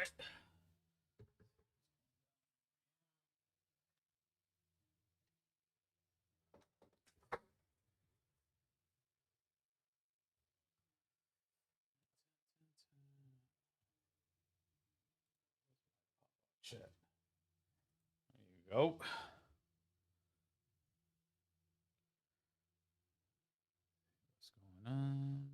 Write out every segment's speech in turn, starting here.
right. Check. There you go. What's going on?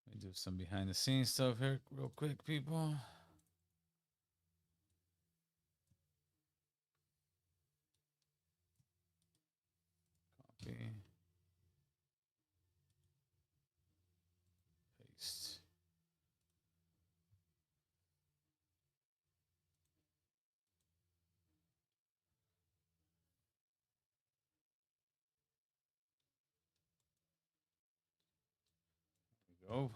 Let me do some behind the scenes stuff here real quick, people. Copy. Paste. There we go.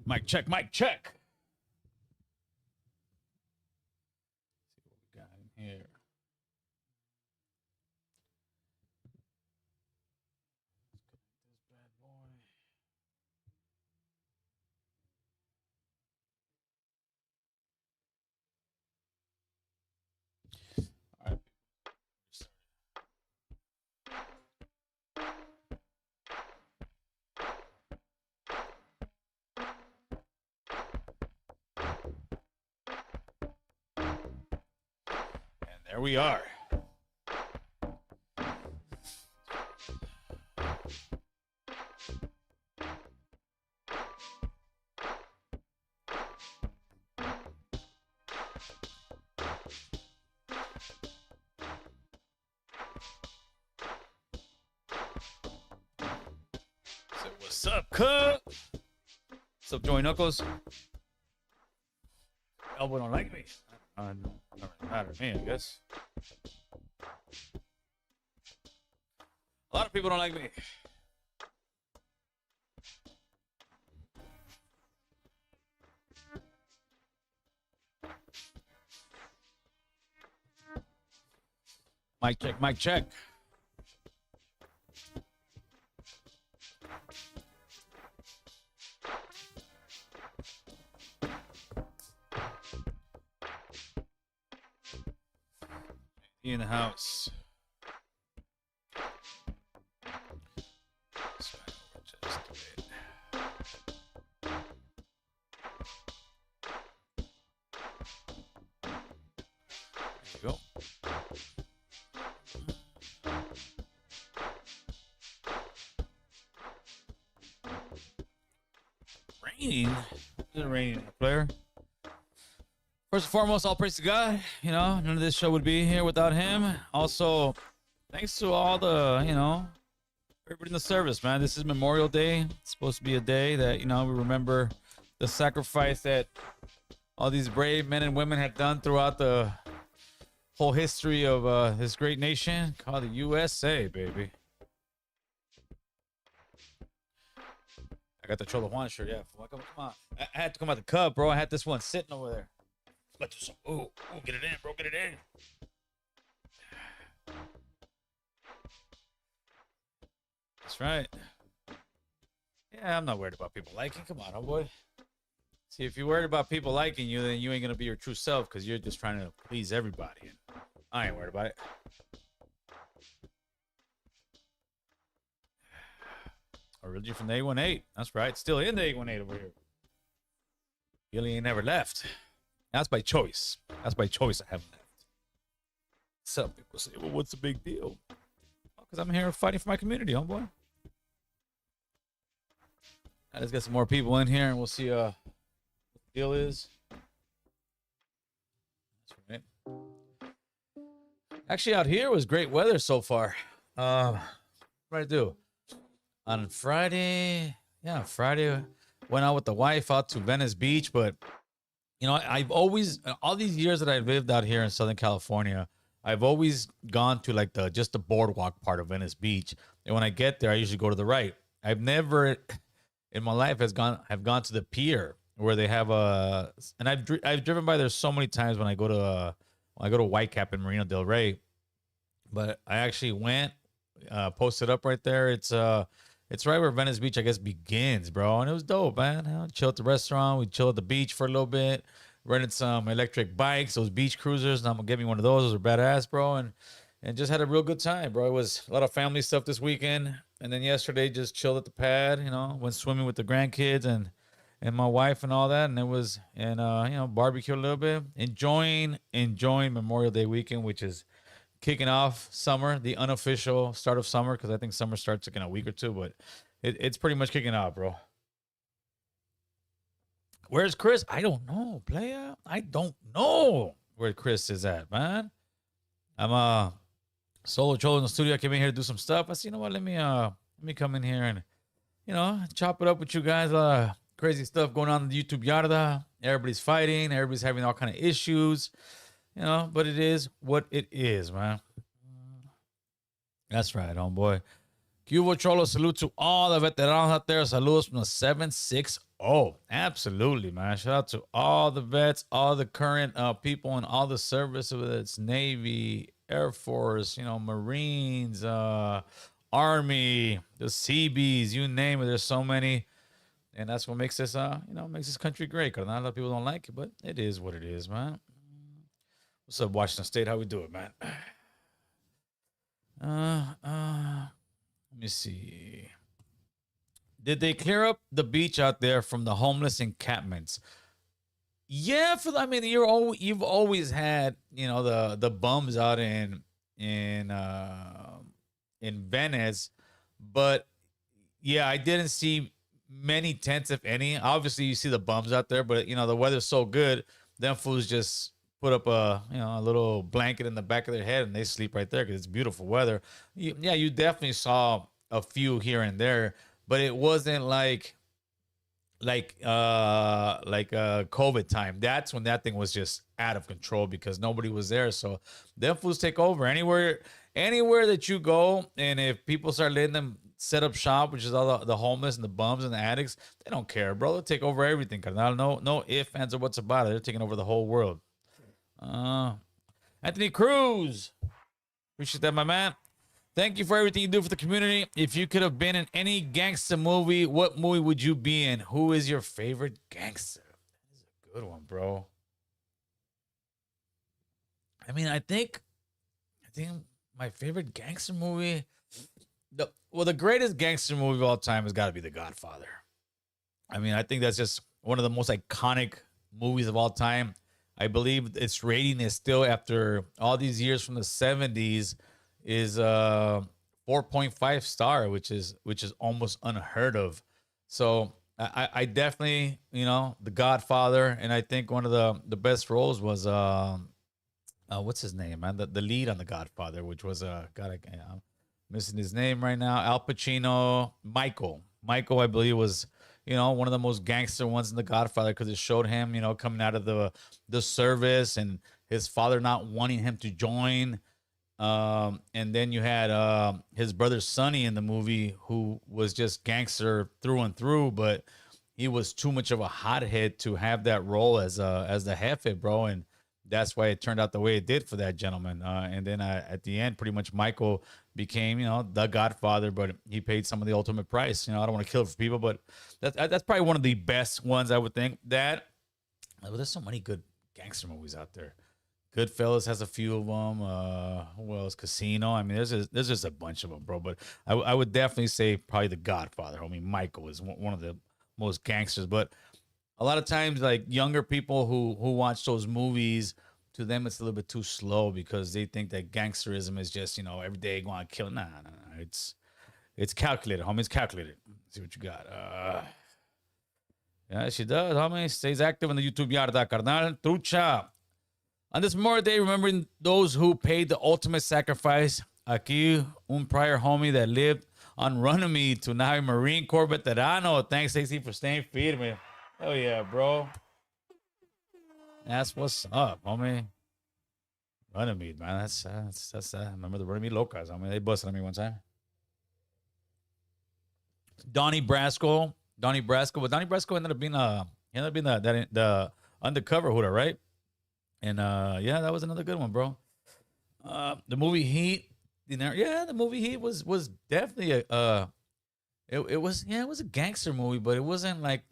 Mic check, mic check. Let's see what we got in here. Let's connect this bad boy. All right. And there we are. So what's up, cuz? What's up, Joey Knuckles? Elbow don't like me. Not really matter to me, I guess. A lot of people don't like me. Mic check, mic check. In the house. There you go. Raining? Is it raining, player? First and foremost, all praise to God. You know, none of this show would be here without him. Also, thanks to all the, everybody in the service, man. This is Memorial Day. It's supposed to be a day that, we remember the sacrifice that all these brave men and women have done throughout the whole history of this great nation called the USA, baby. I got the Cholo Juan shirt, yeah. Come on. I had to come out the cup, bro. I had this one sitting over there. Let's do some. Oh, get it in, bro. Get it in. That's right. Yeah, I'm not worried about people liking. Come on, homeboy. See, if you're worried about people liking you, then you ain't gonna be your true self because you're just trying to please everybody. And I ain't worried about it. Originally from the 818. That's right. Still in the 818 over here. Billy ain't never left. That's by choice. That's by choice I haven't left. Some people say, well, what's the big deal? Because I'm here fighting for my community, homeboy. Let's get some more people in here and we'll see what the deal is. That's right. Actually, out here was great weather so far. What did I do? On Friday, went out with the wife out to Venice Beach, but I've always, all these years that I've lived out here in Southern California, I've always gone to like the boardwalk part of Venice Beach, and when I get there, I usually go to the right. I've never in my life has gone have gone to the pier where they have a, and I've driven by there so many times when I go to Whitecap in Marina Del Rey, but I actually went, posted up right there. It's right where Venice Beach, I guess, begins, bro. And it was dope, man. Chill at the restaurant. We chill at the beach for a little bit. Rented some electric bikes, those beach cruisers. And I'm gonna get me one of those. Those are badass, bro. And just had a real good time, bro. It was a lot of family stuff this weekend. And then yesterday, just chilled at the pad. Went swimming with the grandkids and my wife and all that. And it was barbecue a little bit, enjoying Memorial Day weekend, which is kicking off summer, the unofficial start of summer, because I think summer starts like in a week or two, but it's pretty much kicking off, bro. Where's Chris? I don't know, playa. I don't know where Chris is at, man. I'm solo cholo in the studio. I came in here to do some stuff. I said, you know what? Let me come in here and chop it up with you guys. Crazy stuff going on in the YouTube yarda. Everybody's fighting. Everybody's having all kind of issues. But it is what it is, man. That's right, homeboy. Cubo Cholo, salute to all the veteranos out there. Saludos from the 760. Absolutely, man. Shout out to all the vets, all the current people in all the service, whether it's Navy, Air Force, Marines, Army, the Seabees, you name it. There's so many. And that's what makes this, makes this country great. Because not a lot of people don't like it, but it is what it is, man. What's up, Washington State? How we do it, man? Let me see. Did they clear up the beach out there from the homeless encampments? Yeah, you've always had the bums out in Venice, but yeah, I didn't see many tents, if any. Obviously, you see the bums out there, but the weather's so good, them fools just put up a little blanket in the back of their head and they sleep right there because it's beautiful weather. You definitely saw a few here and there, but it wasn't like COVID time. That's when that thing was just out of control because nobody was there. So them fools take over anywhere that you go, and if people start letting them set up shop, which is all the homeless and the bums and the addicts, they don't care, bro. They'll take over everything. No ifs, ands, or what's about it. They're taking over the whole world. Anthony Cruz, appreciate that, my man. Thank you for everything you do for the community. If you could have been in any gangster movie, what movie would you be in? Who is your favorite gangster? That is a good one, bro. I think my favorite gangster movie, the greatest gangster movie of all time has got to be The Godfather. I think that's just one of the most iconic movies of all time. I believe its rating is still, after all these years from the 70s, is 4.5 star, which is almost unheard of. So I definitely, The Godfather, and I think one of the best roles was what's his name, man? The lead on The Godfather, which was I'm missing his name right now. Al Pacino, Michael, I believe, was one of the most gangster ones in The Godfather because it showed him, coming out of the service and his father not wanting him to join. And then you had his brother Sonny in the movie, who was just gangster through and through, but he was too much of a hothead to have that role as the jefe, bro. And that's why it turned out the way it did for that gentleman. And then at the end, pretty much Michael became, the Godfather, but he paid some of the ultimate price. I don't want to kill it for people, but that's probably one of the best ones, I would think. There's so many good gangster movies out there. Goodfellas has a few of them. Who else? Casino. There's just a bunch of them, bro. But I would definitely say probably The Godfather. Michael is one of the most gangsters. But a lot of times, like, younger people who watch those movies, to them it's a little bit too slow because they think that gangsterism is just every day going to kill. Nah. It's calculated, homie. It's calculated. Let's see what you got. Yeah, she does, homie. Stays active in the YouTube yarda, carnal. Trucha. On this Memorial Day, remembering those who paid the ultimate sacrifice. Aquí, un prior homie that lived on Runnymede to now a Marine Corps veterano. Thanks, Stacey, for staying firme. Hell yeah, bro. That's what's up, homie. Runnymede, man. That's that. I remember the Runnymede Locals. I mean, they busted on me one time. Donnie Brasco. Donnie Brasco. But Donnie Brasco ended up being the undercover hooter, right? And yeah, that was another good one, bro. The movie Heat. You know, yeah, the movie Heat was definitely it was a gangster movie, but it wasn't like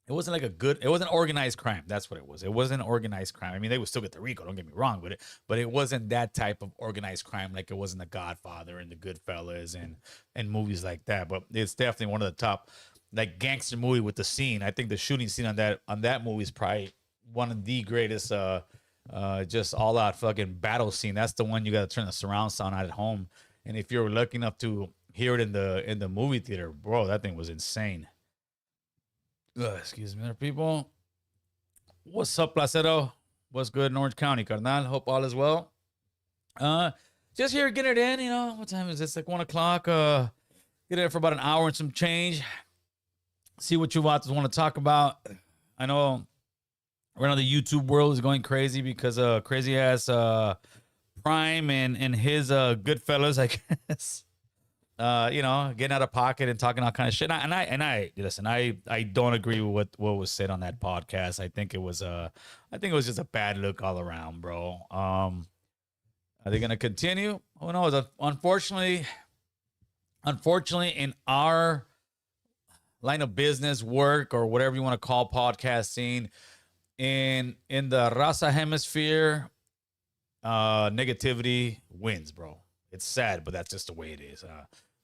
it wasn't organized crime. That's what it was. It wasn't organized crime. I mean, they would still get the RICO, don't get me wrong, but it wasn't that type of organized crime like it was in The Godfather and The Goodfellas and movies like that. But it's definitely one of the top like gangster movie with the scene. I think the shooting scene on that movie is probably one of the greatest just all out fucking battle scene. That's the one you gotta turn the surround sound on at home. And if you're lucky enough to hear it in the movie theater, bro, that thing was insane. Excuse me there, people. What's up, Placero? What's good in Orange County, carnal? Hope all is well. Uh, just here getting it in, you know. What time is this? Like 1 o'clock. Get in for about an hour and some change. See what you want to talk about. I know right now the YouTube world is going crazy because crazy ass Prime and his Goodfellas, I guess. You know, getting out of pocket and talking all kind of shit. And I listen, I don't agree with what was said on that podcast. I think it was just a bad look all around, bro. Are they gonna continue? Who knows? Unfortunately, in our line of business, work, or whatever you want to call podcasting, in the Raza hemisphere, negativity wins, bro. It's sad, but that's just the way it is.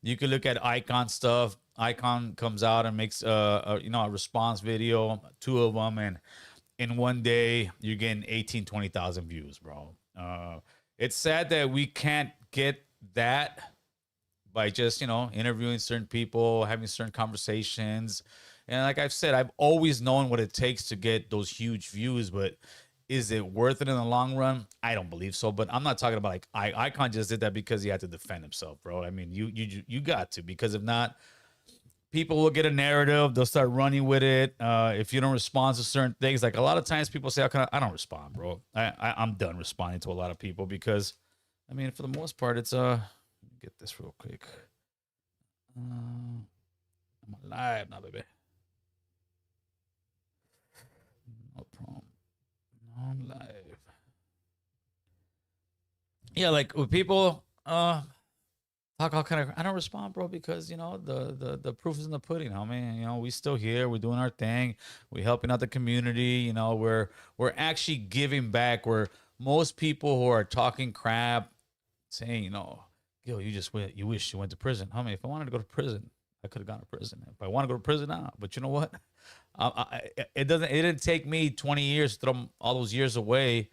You can look at Icon stuff. Icon comes out and makes a response video, 2 of them, and in one day you're getting 20,000 views, bro. It's sad that we can't get that by just interviewing certain people, having certain conversations. And like I've said, I've always known what it takes to get those huge views, but is it worth it in the long run? I don't believe so. But I'm not talking about like Icon just did that because he had to defend himself, bro. I mean, you got to, because if not, people will get a narrative. They'll start running with it. If you don't respond to certain things, like a lot of times people say, I don't respond, bro. I'm done responding to a lot of people because, I mean, for the most part, it's let me get this real quick. I'm alive now, baby. No problem. On live. Yeah, like with people talk all kind of, I don't respond, bro, because the proof is in the pudding, homie. We still here, we're doing our thing, we're helping out the community, we're actually giving back, where most people who are talking crap saying, Gil, you wish you went to prison. Homie, if I wanted to go to prison, I could have gone to prison. If I want to go to prison now, but you know what? It didn't take me 20 years to throw all those years away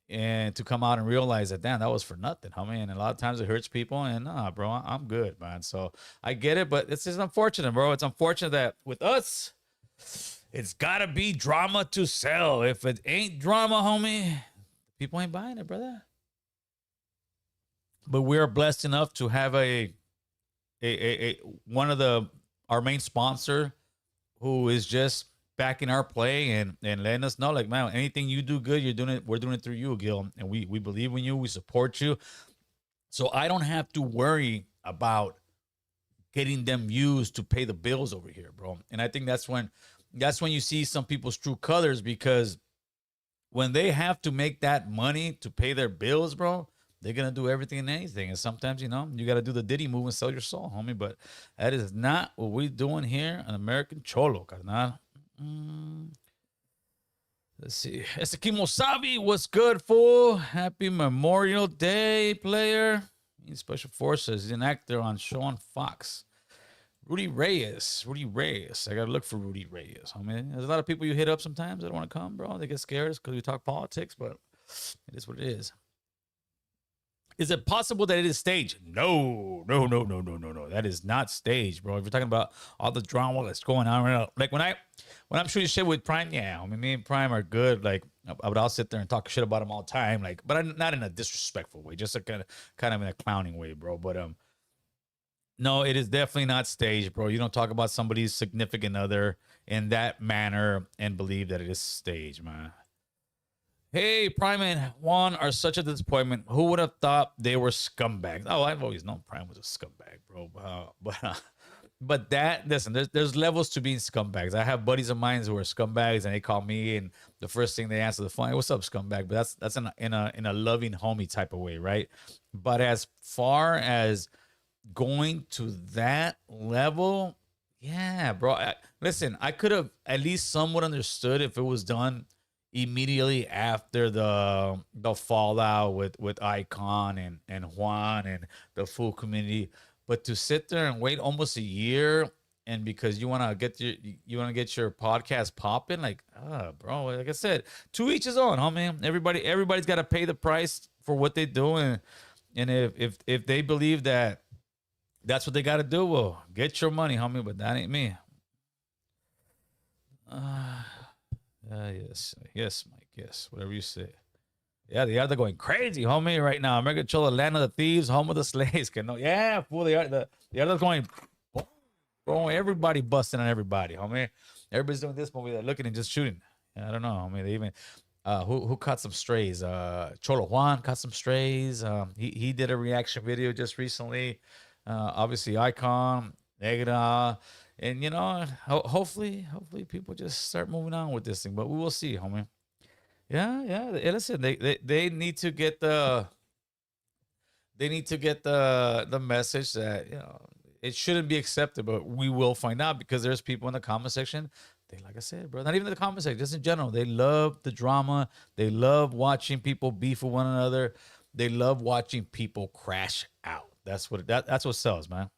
and to come out and realize that, damn, that was for nothing. And a lot of times it hurts people, and nah, bro, I'm good, man. So I get it, but it's just unfortunate, bro. It's unfortunate that with us, it's gotta be drama to sell. If it ain't drama, homie, people ain't buying it, brother. But we're blessed enough to have one of our main sponsor who is just backing our play and letting us know, like, man, anything you do good, we're doing it through you, Gil. And we believe in you, we support you. So I don't have to worry about getting them views to pay the bills over here, bro. And I think that's when you see some people's true colors, because when they have to make that money to pay their bills, bro, they're going to do everything and anything. And sometimes, you got to do the Diddy move and sell your soul, homie. But that is not what we're doing here in American Cholo, carnal. Let's see. Esakimo Savi, what's good, fool? Happy Memorial Day, player. He's Special Forces. He's an actor on show on Fox. Rudy Reyes. I got to look for Rudy Reyes, homie. There's a lot of people you hit up sometimes that don't want to come, bro. They get scared because we talk politics, but it is what it is. Is it possible that it is staged? No. That is not staged, bro. If you're talking about all the drama that's going on right now, like when I'm shooting shit with Prime, yeah, I mean, me and Prime are good. Like, I'll sit there and talk shit about him all the time, like, but not in a disrespectful way, just a kind of in a clowning way, bro. But no, it is definitely not staged, bro. You don't talk about somebody's significant other in that manner and believe that it is staged, man. Hey, Prime and Juan are such a disappointment. Who would have thought they were scumbags? Oh, I've always known Prime was a scumbag, bro. But that listen, there's levels to being scumbags. I have buddies of mine who are scumbags, and they call me, and the first thing they answer the phone, hey, "What's up, scumbag?" But that's in a loving, homie type of way, right? But as far as going to that level, yeah, bro. Listen, I could have at least somewhat understood if it was done immediately after the fallout with Icon and Juan and the full community, but to sit there and wait almost a year and because you want to get your podcast popping, like, bro, like I said, to each his own, homie. Everybody's got to pay the price for what they do, and if they believe that that's what they got to do, well, get your money, homie. But that ain't me. Uh, yes, yes, Mike, yes, whatever you say. Yeah, they are. They're going crazy, homie, right now. America Chola, land of the thieves, home of the slaves. Can no, yeah, fool. They are. The other's going, bro. Everybody busting on everybody, homie. Everybody's doing this movie. They're looking and just shooting. Yeah, I don't know, homie. They even who caught some strays? Cholo Juan caught some strays. He did a reaction video just recently. Obviously, Icon, Negra, and hopefully people just start moving on with this thing. But we will see, homie. Yeah, yeah. Listen, they need to get the message that it shouldn't be accepted, but we will find out because there's people in the comment section. They, like I said, bro, not even in the comment section, just in general, they love the drama. They love watching people beef with one another. They love watching people crash out. That's what sells, man.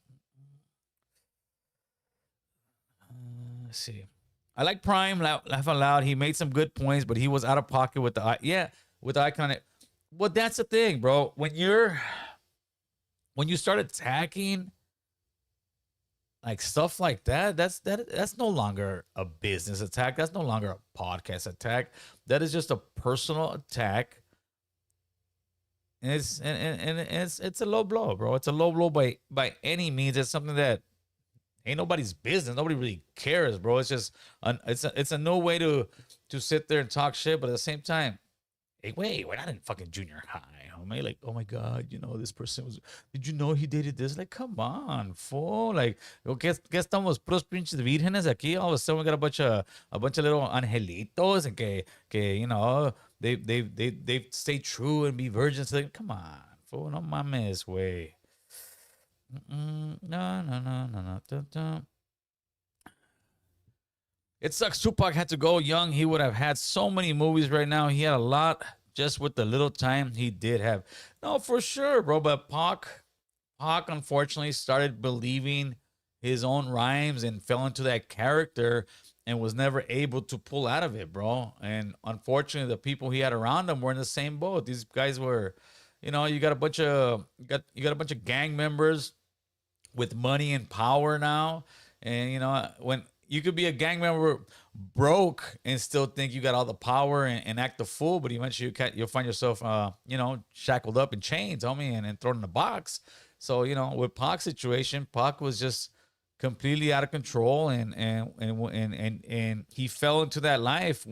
Let's see. I like Prime. Laugh out loud. He made some good points, but he was out of pocket with with the icon. Well, that's the thing, bro. When you start attacking like stuff like that, that's no longer a business attack. That's no longer a podcast attack. That is just a personal attack. And it's a low blow, bro. It's a low blow by any means. It's something that ain't nobody's business. Nobody really cares, bro. It's just it's a no way to sit there and talk shit, but at the same time, hey, wait, we're not in fucking junior high, homie. Like, oh my god, this person was. Did you know he dated this? Like, come on, fool. Like, que estamos puros pinches vírgenes aquí. All of a sudden, we got a bunch of little angelitos, and que they stay true and be virgins. Like, come on, fool. No mames, way. No, no, no, no, no. Dun, dun. It sucks. Tupac had to go young. He would have had so many movies right now. He had a lot just with the little time he did have. No, for sure, bro. But Pac unfortunately started believing his own rhymes and fell into that character and was never able to pull out of it, bro. And unfortunately, the people he had around him were in the same boat. These guys were, you got a bunch of gang members with money and power now. And when you could be a gang member broke and still think you got all the power and act the fool, but eventually you'll find yourself shackled up in chains, homie, and thrown in a box. So with Pac's situation, Pac was just completely out of control, and he fell into that life.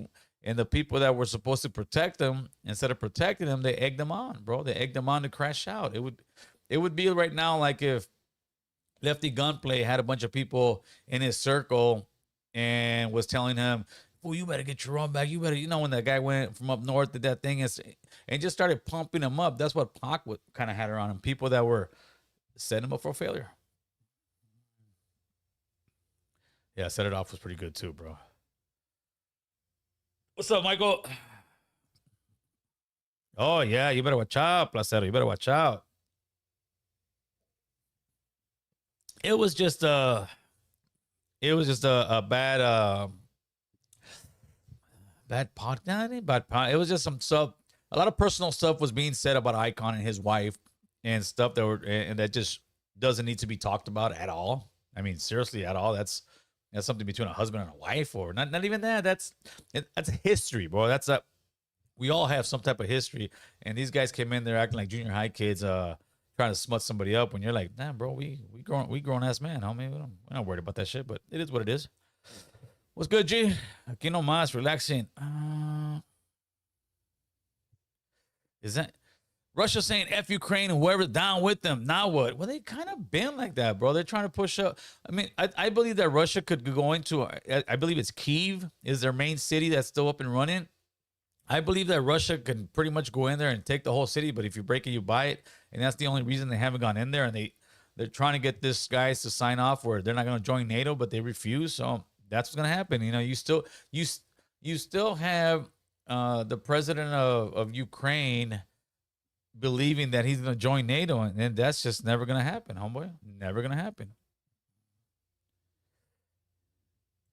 And the people that were supposed to protect him, instead of protecting him, they egged him on, bro. They egged him on to crash out. It would be right now like if Lefty Gunplay had a bunch of people in his circle and was telling him, "Well, you better get your own back. You better," when that guy went from up north to that thing and just started pumping him up. That's what Pac kind of had around him. People that were setting him up for failure. Yeah, set it off was pretty good too, bro. What's up, Michael? Oh yeah, you better watch out, Placero. You better watch out. It was just a bad pod. Not any bad pod. It was just some stuff. A lot of personal stuff was being said about Icon and his wife and stuff that just doesn't need to be talked about at all. I mean, seriously, at all. That's something between a husband and a wife, or not even that. That's history, bro. We all have some type of history, and these guys came in there acting like junior high kids, trying to smut somebody up when you're like, nah, bro, we grown ass man, homie. We're not worried about that shit, but it is what it is. What's good, G? Aquí no más, relaxing. Is that Russia saying F Ukraine and whoever's down with them? Now what? Well, they kind of been like that, bro. They're trying to push up. I mean, I believe that Russia could go into, I believe it's Kyiv is their main city that's still up and running. I believe that Russia can pretty much go in there and take the whole city, but if you break it, you buy it. And that's the only reason they haven't gone in there. And they're trying to get this guys to sign off where they're not going to join NATO, but they refuse. So that's what's going to happen. You know, you still have the president of Ukraine believing that he's going to join NATO, and that's just never going to happen, homeboy. Never going to happen.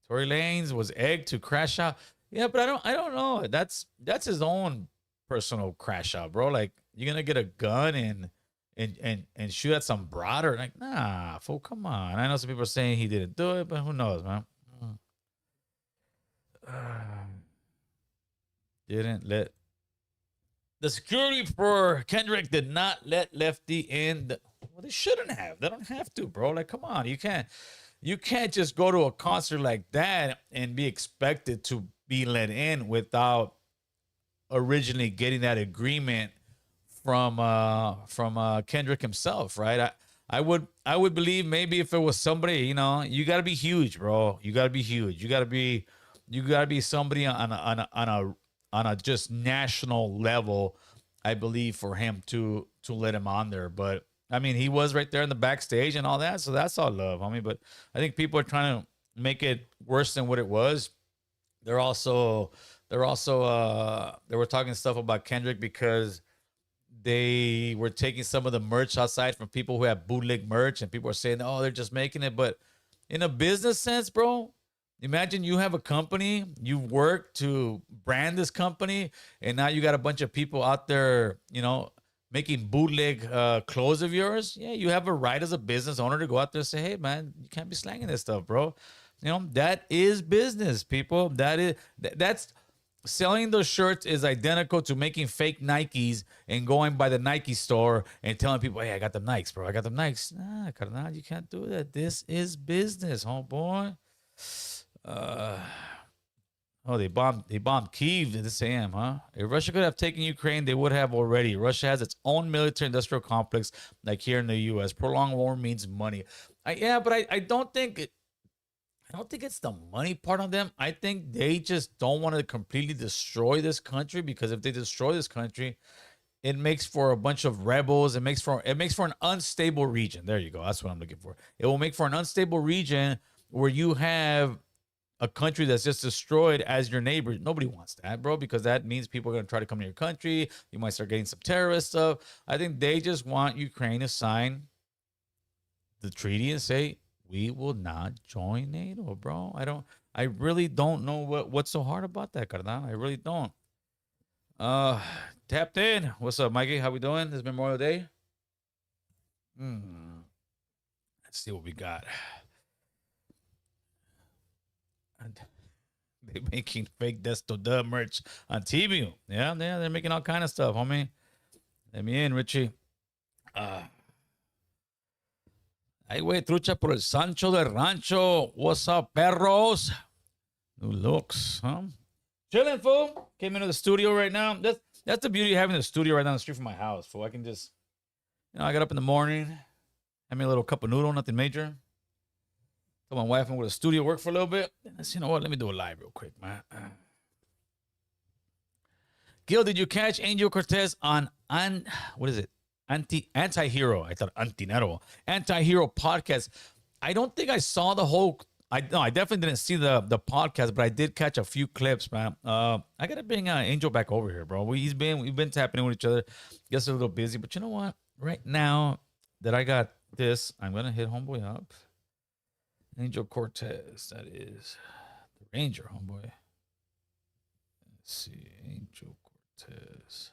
Tory Lanez was egged to crash out. Yeah, but I don't know. That's his own personal crash out, bro. Like you're gonna get a gun and shoot at some broader. Like, nah, fool, come on. I know some people are saying he didn't do it, but who knows, man. Didn't let the security for Kendrick did not let Lefty in. Well, they shouldn't have. They don't have to, bro. Like, come on, you can't just go to a concert like that and be expected to be let in without originally getting that agreement from Kendrick himself, right? I would believe maybe if it was somebody, you know, you got to be huge, bro. You got to be huge. You got to be somebody on a just national level, I believe, for him to let him on there. But I mean, he was right there in the backstage and all that, so that's all love, homie. But I think people are trying to make it worse than what it was. They were talking stuff about Kendrick because they were taking some of the merch outside from people who have bootleg merch, and people are saying, "Oh, they're just making it." But in a business sense, bro, imagine you have a company, you work to brand this company, and now you got a bunch of people out there, you know, making bootleg clothes of yours. Yeah, you have a right as a business owner to go out there and say, "Hey, man, you can't be slanging this stuff, bro." You know, that is business, people. That's selling those shirts is identical to making fake Nikes and going by the Nike store and telling people, "Hey, I got the Nikes, bro. I got the Nikes." Nah, carnal, you can't do that. This is business, homeboy. Uh, oh, they bombed Kyiv at this AM, huh? If Russia could have taken Ukraine, they would have already. Russia has its own military industrial complex, like here in the U.S. Prolonged war means money. Yeah, but I don't think it's the money part on them. I think they just don't want to completely destroy this country, because if they destroy this country, it makes for a bunch of rebels. It makes for an unstable region. There you go. That's what I'm looking for. It will make for an unstable region where you have a country that's just destroyed as your neighbor. Nobody wants that, bro, because that means people are going to try to come to your country. You might start getting some terrorist stuff. I think they just want Ukraine to sign the treaty and say, we will not join NATO, bro. I really don't know what's so hard about that, carnal. I really don't. Uh Tapped in. What's up, Mikey? How we doing? This Memorial Day. Hmm. Let's see what we got. And they making fake Desto Dub merch on TV. Yeah, they're making all kind of stuff, homie. Let me in, Richie. Uh Ay, güey, trucha por el Sancho del Rancho. What's up, perros? New looks, huh? Chilling, fool. Came into the studio right now. That's the beauty of having the studio right down the street from my house, fool. I can just, I got up in the morning, had me a little cup of noodle, nothing major. Told my wife I'm going to studio work for a little bit. And I said, you know what? Let me do a live real quick, man. Gil, did you catch Angel Cortez on what is it? Anti-hero. I thought anti-nero. Anti-hero podcast. I don't think I saw the whole. I definitely didn't see the podcast, but I did catch a few clips, man. I gotta bring Angel back over here, bro. We've been tapping in with each other. Guess a little busy, but you know what? Right now that I got this, I'm gonna hit homeboy up. Angel Cortez, that is the Ranger, homeboy. Let's see, Angel Cortez.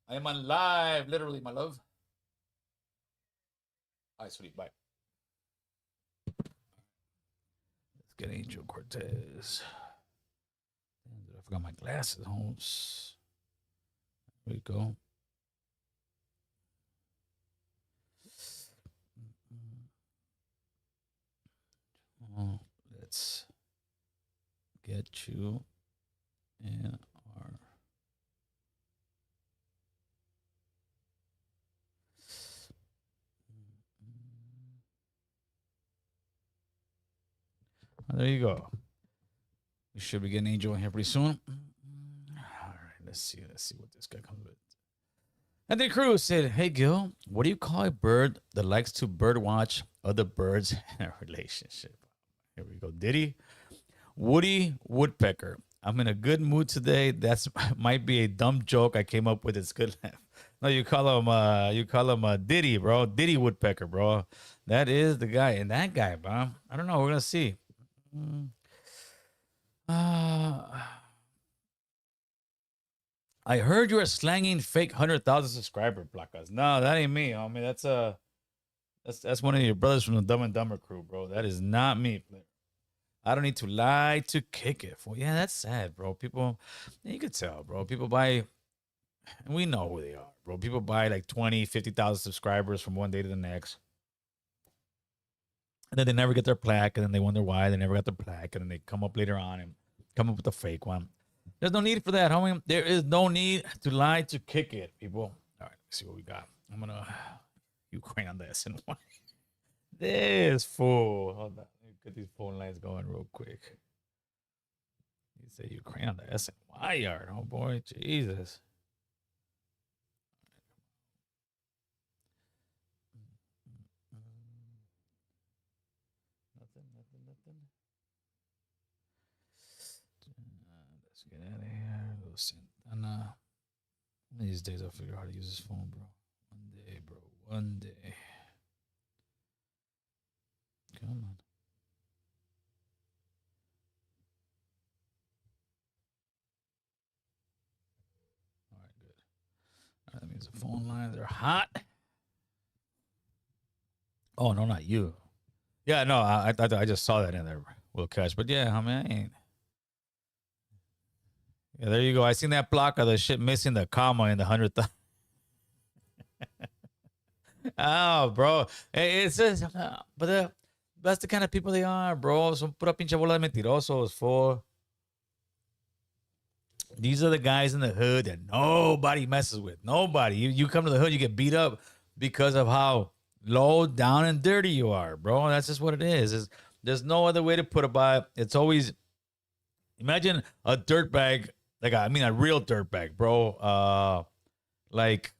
I am on live, literally, my love. All right, sweetie, bye. Let's get Angel Cortez. I forgot my glasses, Holmes. There we go. Let's get you in our There you go. We should be getting Angel in here pretty soon. All right, let's see what this guy comes with. Anthony Cruz said, "Hey Gil, what do you call a bird that likes to bird watch other birds in a relationship?" Here we go. Diddy, Woody Woodpecker. I'm in a good mood today. That's might be a dumb joke I came up with. It's good laugh. No, you call him Diddy, bro. Diddy Woodpecker, bro. That is the guy. And that guy, bro. I don't know. We're gonna see. I heard you are slanging fake 100,000 subscriber placas. No, that ain't me, homie. That's one of your brothers from the Dumb and Dumber crew, bro. That is not me. I don't need to lie to kick it. Well, yeah, that's sad, bro. People, you could tell, bro. People buy, and we know who they are, bro. People buy like 20, 50,000 subscribers from one day to the next. And then they never get their plaque, and then they wonder why they never got their plaque, and then they come up later on and come up with a fake one. There's no need for that, homie. There is no need to lie to kick it, people. All right, let's see what we got. I'm gonna Ukraine on the SNY. This fool. Hold on. Let me get these phone lines going real quick. You say Ukraine on the SNY yard. Oh boy, Jesus. Nothing. Let's get out of here. Go Santana. One of these days I'll figure out how to use this phone, bro. One day, bro. One day. Come on. All right, good. All right, that means the phone lines are hot. Oh no, not you. Yeah, no, I just saw that in there. Will catch, but yeah, I mean, I ain't. Yeah, there you go. I seen that block of the shit missing the comma in the 100,000. Oh, bro. It's just, but that's the kind of people they are, bro. Son pura pinche bola de mentirosos, for. These are the guys in the hood that nobody messes with. Nobody. You come to the hood, you get beat up because of how low down and dirty you are, bro. That's just what it is. There's no other way to put it by. It's always, imagine a dirtbag, like a real dirtbag, bro. Like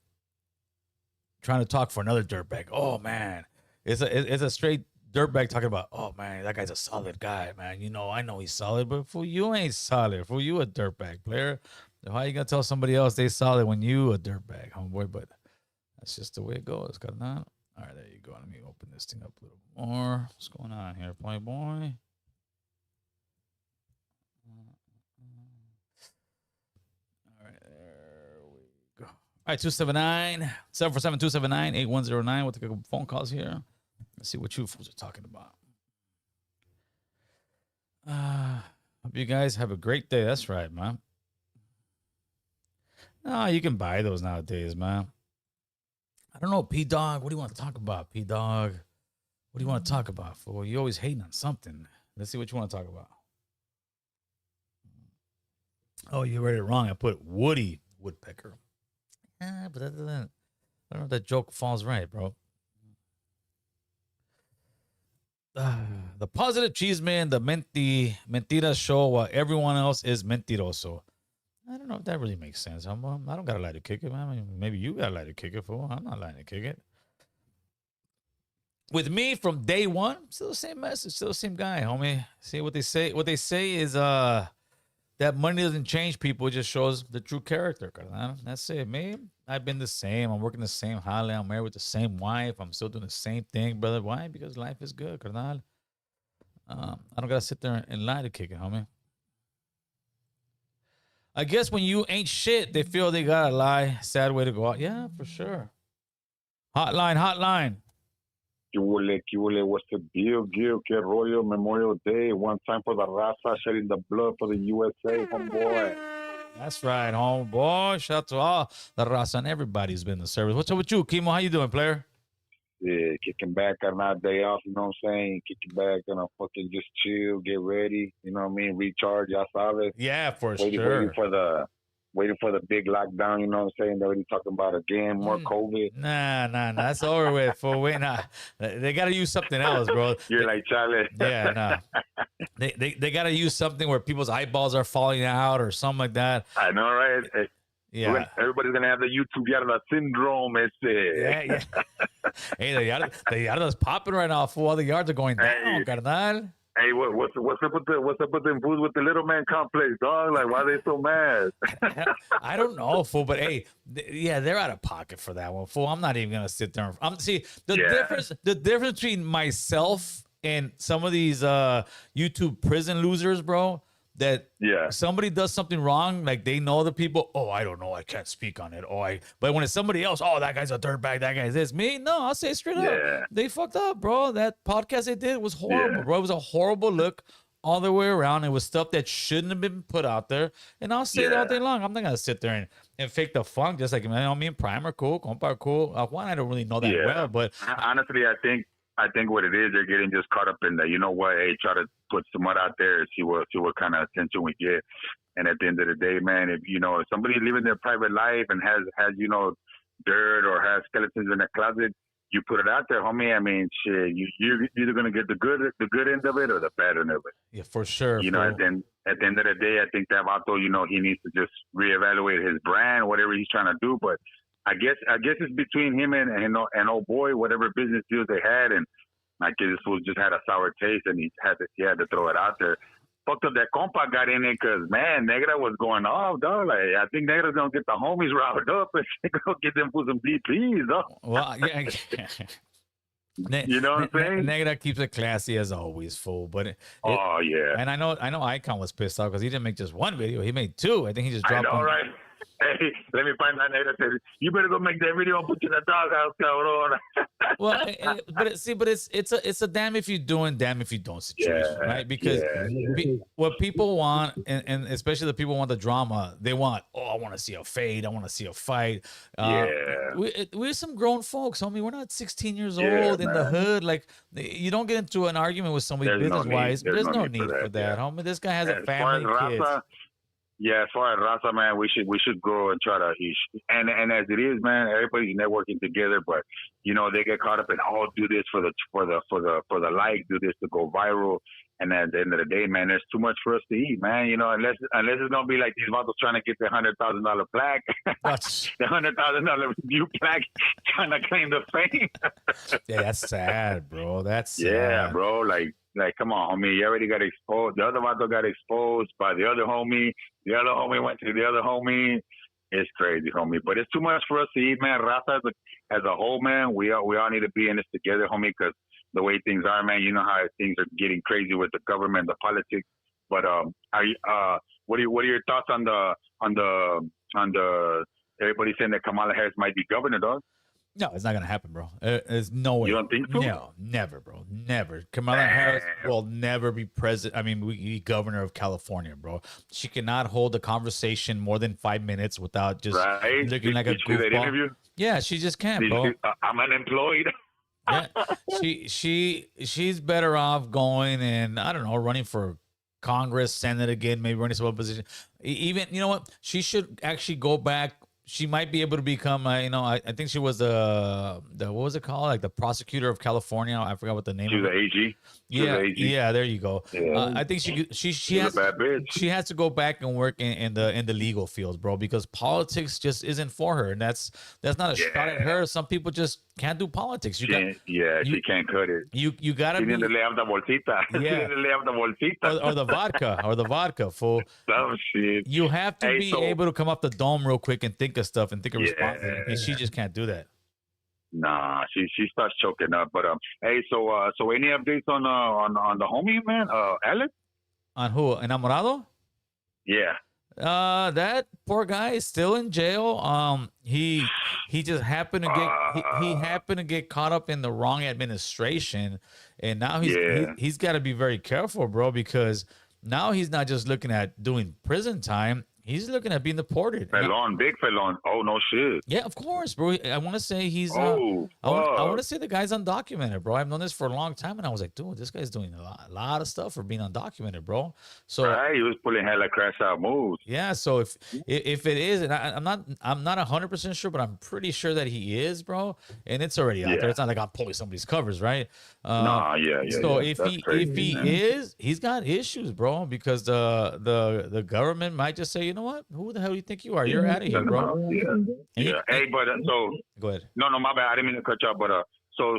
trying to talk for another dirtbag. Oh man, it's a straight dirtbag talking about. Oh man, that guy's a solid guy, man. You know, I know he's solid, but for you ain't solid. For you a dirtbag player. How you gonna tell somebody else they solid when you a dirtbag, homeboy? But that's just the way it goes, carnal. All right, there you go. Let me open this thing up a little more. What's going on here, Playboy? All right, there we go. All right, 279 747 279 8109. We'll take a couple phone calls here. Let's see what you fools are talking about. Hope you guys have a great day. That's right, man. No, you can buy those nowadays, man. I don't know, P-Dog. What do you want to talk about, P-Dog? What do you want to talk about, fool? You always hating on something. Let's see what you want to talk about. Oh, you read it wrong. I put Woody Woodpecker. But that doesn't. I don't know if that joke falls right, bro. The positive cheese man, the mentira show while everyone else is mentiroso. I don't know if that really makes sense. I don't got to lie to kick it, man. I mean, maybe you got to lie to kick it, fool. I'm not lying to kick it. With me from day one, still the same message, still the same guy, homie. See what they say? What they say is that money doesn't change people. It just shows the true character. That's it. Me, I've been the same. I'm working the same holiday. I'm married with the same wife. I'm still doing the same thing, brother. Why? Because life is good, carnal. I don't gotta sit there and lie to kick it, homie. I guess when you ain't shit, they feel they gotta lie. Sad way to go out. Yeah, for sure. Hotline. ¿Qué huele, what's the deal, Gil? ¿Qué rollo? Memorial Day, one time for the raza, shedding the blood for the USA, homeboy. That's right, homeboy. Shout out to all the raza and everybody who's been in the service. What's up with you, Kimo? How you doing, player? Yeah, kicking back on our day off, you know what I'm saying? Kicking back, fucking just chill, get ready, you know what I mean? Recharge, y'all solid. Yeah, for sure. Waiting for the big lockdown, you know what I'm saying? They're already talking about again, more COVID. Nah. That's over with. For wait, nah. They got to use something else, bro. You're like, Charlie. Yeah, nah. They got to use something where people's eyeballs are falling out or something like that. I know, right? Yeah. Everybody's gonna have the YouTube Yarda syndrome. Yeah. Hey, the yarda's popping right now. Fool. All the yards are going down, Hey, carnal. hey, what's up with them fools with the little man complex, dog? Like, why are they so mad? I don't know, fool, but hey, yeah, they're out of pocket for that one, fool. I'm not even gonna sit there. See the difference between myself and some of these YouTube prison losers, bro. That somebody does something wrong, like they know the people. Oh, I don't know, I can't speak on it. But when it's somebody else, oh, that guy's a dirtbag. That guy's this. Me, no, I'll say straight up, they fucked up, bro. That podcast they did was horrible, bro. It was a horrible look all the way around. It was stuff that shouldn't have been put out there, and I'll say it all day long. I'm not gonna sit there and fake the funk, just like, man, me and Prime are cool, compa are cool. Juan, I don't really know that well, but honestly, I think what it is, they're getting just caught up in the, you know what, hey, try to put some mud out there and see what kind of attention we get. And at the end of the day, man, if somebody living their private life and has dirt or has skeletons in their closet, you put it out there, homie. I mean, shit, you're either gonna get the good end of it or the bad end of it. Yeah, for sure. At the end of the day, I think that Vato, he needs to just reevaluate his brand, whatever he's trying to do. But I guess it's between him and old boy, whatever business deals they had, and I guess this fool just had a sour taste, and he had to throw it out there. Fucked up that compa got in it because, man, Negra was going off, dog. Like, I think Negra's gonna get the homies riled up and go get them for some DPs, dog. Well, yeah. You know what I'm saying? Negra keeps it classy as always, fool. But yeah. And I know Icon was pissed off because he didn't make just one video; he made two. I think he just dropped. I know, one. right? Hey, let me find that Negra. Said, you better go make that video and put you in the doghouse, cabrón. But it's a damn if you do and damn if you don't situation, right? Because what people want, and especially the people who want the drama, they want, I want to see a fade, I want to see a fight. We're some grown folks, homie. We're not 16 years old in the hood. Like, you don't get into an argument with somebody business-wise. There's no need for that, homie. This guy has a family, kids. Yeah, as far as Raza, man, we should grow and try to, and as it is, man, everybody's networking together, but they get caught up in do this for the like, do this to go viral, and at the end of the day, man, there's too much for us to eat, man. Unless it's gonna be like these models trying to get the $100,000 plaque, the $100,000 view plaque, trying to claim the fame. Yeah, that's sad, bro. That's sad. Yeah, bro. Like, come on, homie. You already got exposed. The other vato got exposed by the other homie. The other homie went to the other homie. It's crazy, homie. But it's too much for us to eat, man. Raza as a whole, man, we all need to be in this together, homie, because the way things are, man, you know how things are getting crazy with the government, the politics. But what are your thoughts on the everybody saying that Kamala Harris might be governor, dog? No, it's not gonna happen, bro. There's no way. You don't think so? No, never, bro. Never. Kamala Harris will never be president. I mean, be governor of California, bro. She cannot hold a conversation more than 5 minutes without just looking like a goofball. Yeah, she just can't, bro. I'm unemployed. Yeah, she's better off going and, I don't know, running for Congress, Senate again, maybe running some opposition. Even, you know what? She should actually go back. She might be able to become, I think she was the what was it called? Like the prosecutor of California. I forgot what the name. She was the AG. Yeah, there you go. Yeah. I think she has, a bad bitch. She has to go back and work in the legal fields, bro, because politics just isn't for her, and that's not a shot at her. Some people just can't do politics. She can't cut it. You gotta be. Le have the bolsita. Yeah. Le have the bolsita. Or the vodka, fool. Oh shit. You have to be able to come off the dome real quick and think of stuff and think of responses, and she just can't do that. Nah, she starts choking up. But hey, so any updates on the homie, man? Alex? On who? Enamorado? Yeah. That poor guy is still in jail. He just happened to get caught up in the wrong administration, and now he's got to be very careful, bro, because now he's not just looking at doing prison time. He's looking at being deported. Felon, big felon. Oh, no shit. Yeah, of course, bro. I want to say he's. Oh, I want to fuck. say the guy's undocumented, bro. I've known this for a long time, and I was like, dude, this guy's doing a lot of stuff for being undocumented, bro. So Right, he was pulling hella crash out moves. yeah, so if it is, and I'm not 100% sure, but I'm pretty sure that he is, bro. And it's already out there. Yeah. It's not like I'm pulling somebody's covers, right? Nah, yeah. So yeah. if That's crazy, man. is, he's got issues, bro, because the government might just say, you know what, who the hell do you think you are? You're out of here, Send him bro. out. Yeah. Hey, but so Go ahead. no, my bad. I didn't mean to cut you off, but so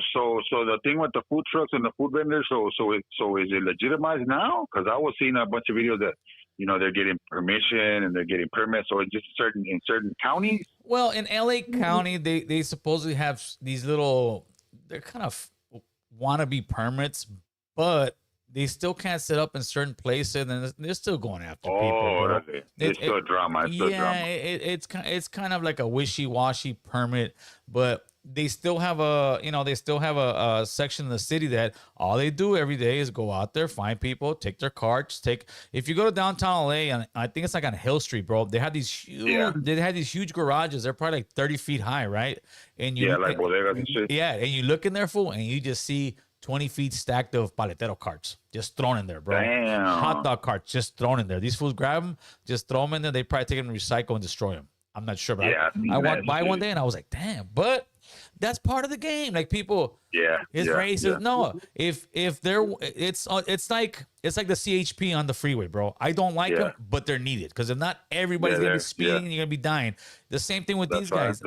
the thing with the food trucks and the food vendors, so is it legitimized now? Because I was seeing a bunch of videos that they're getting permission and they're getting permits. So it's just in certain counties. Well, in LA County, they supposedly have these little, they're kind of wannabe permits, but they still can't set up in certain places, and they're still going after people. Bro. It's still drama. It's still drama. It's kind of like a wishy-washy permit, but they still have a section in the city that all they do every day is go out there, find people, take their carts, if you go to downtown LA, and I think it's like on Hill Street, bro, they have these huge garages. They're probably like 30 feet high, right? And like bodegas and shit. Yeah, and you look in there, fool, and you just see 20 feet stacked of paletero carts just thrown in there, bro. Damn. Hot dog carts just thrown in there. These fools grab them, just throw them in there. They probably take them to recycle and destroy them. I'm not sure, but I walked by one day and I was like, damn, but that's part of the game. Like people, it's racist. Yeah. No, if they're, it's like the CHP on the freeway, bro. I don't like them, but they're needed because if not, everybody's gonna be speeding and you're gonna be dying. The same thing with these guys.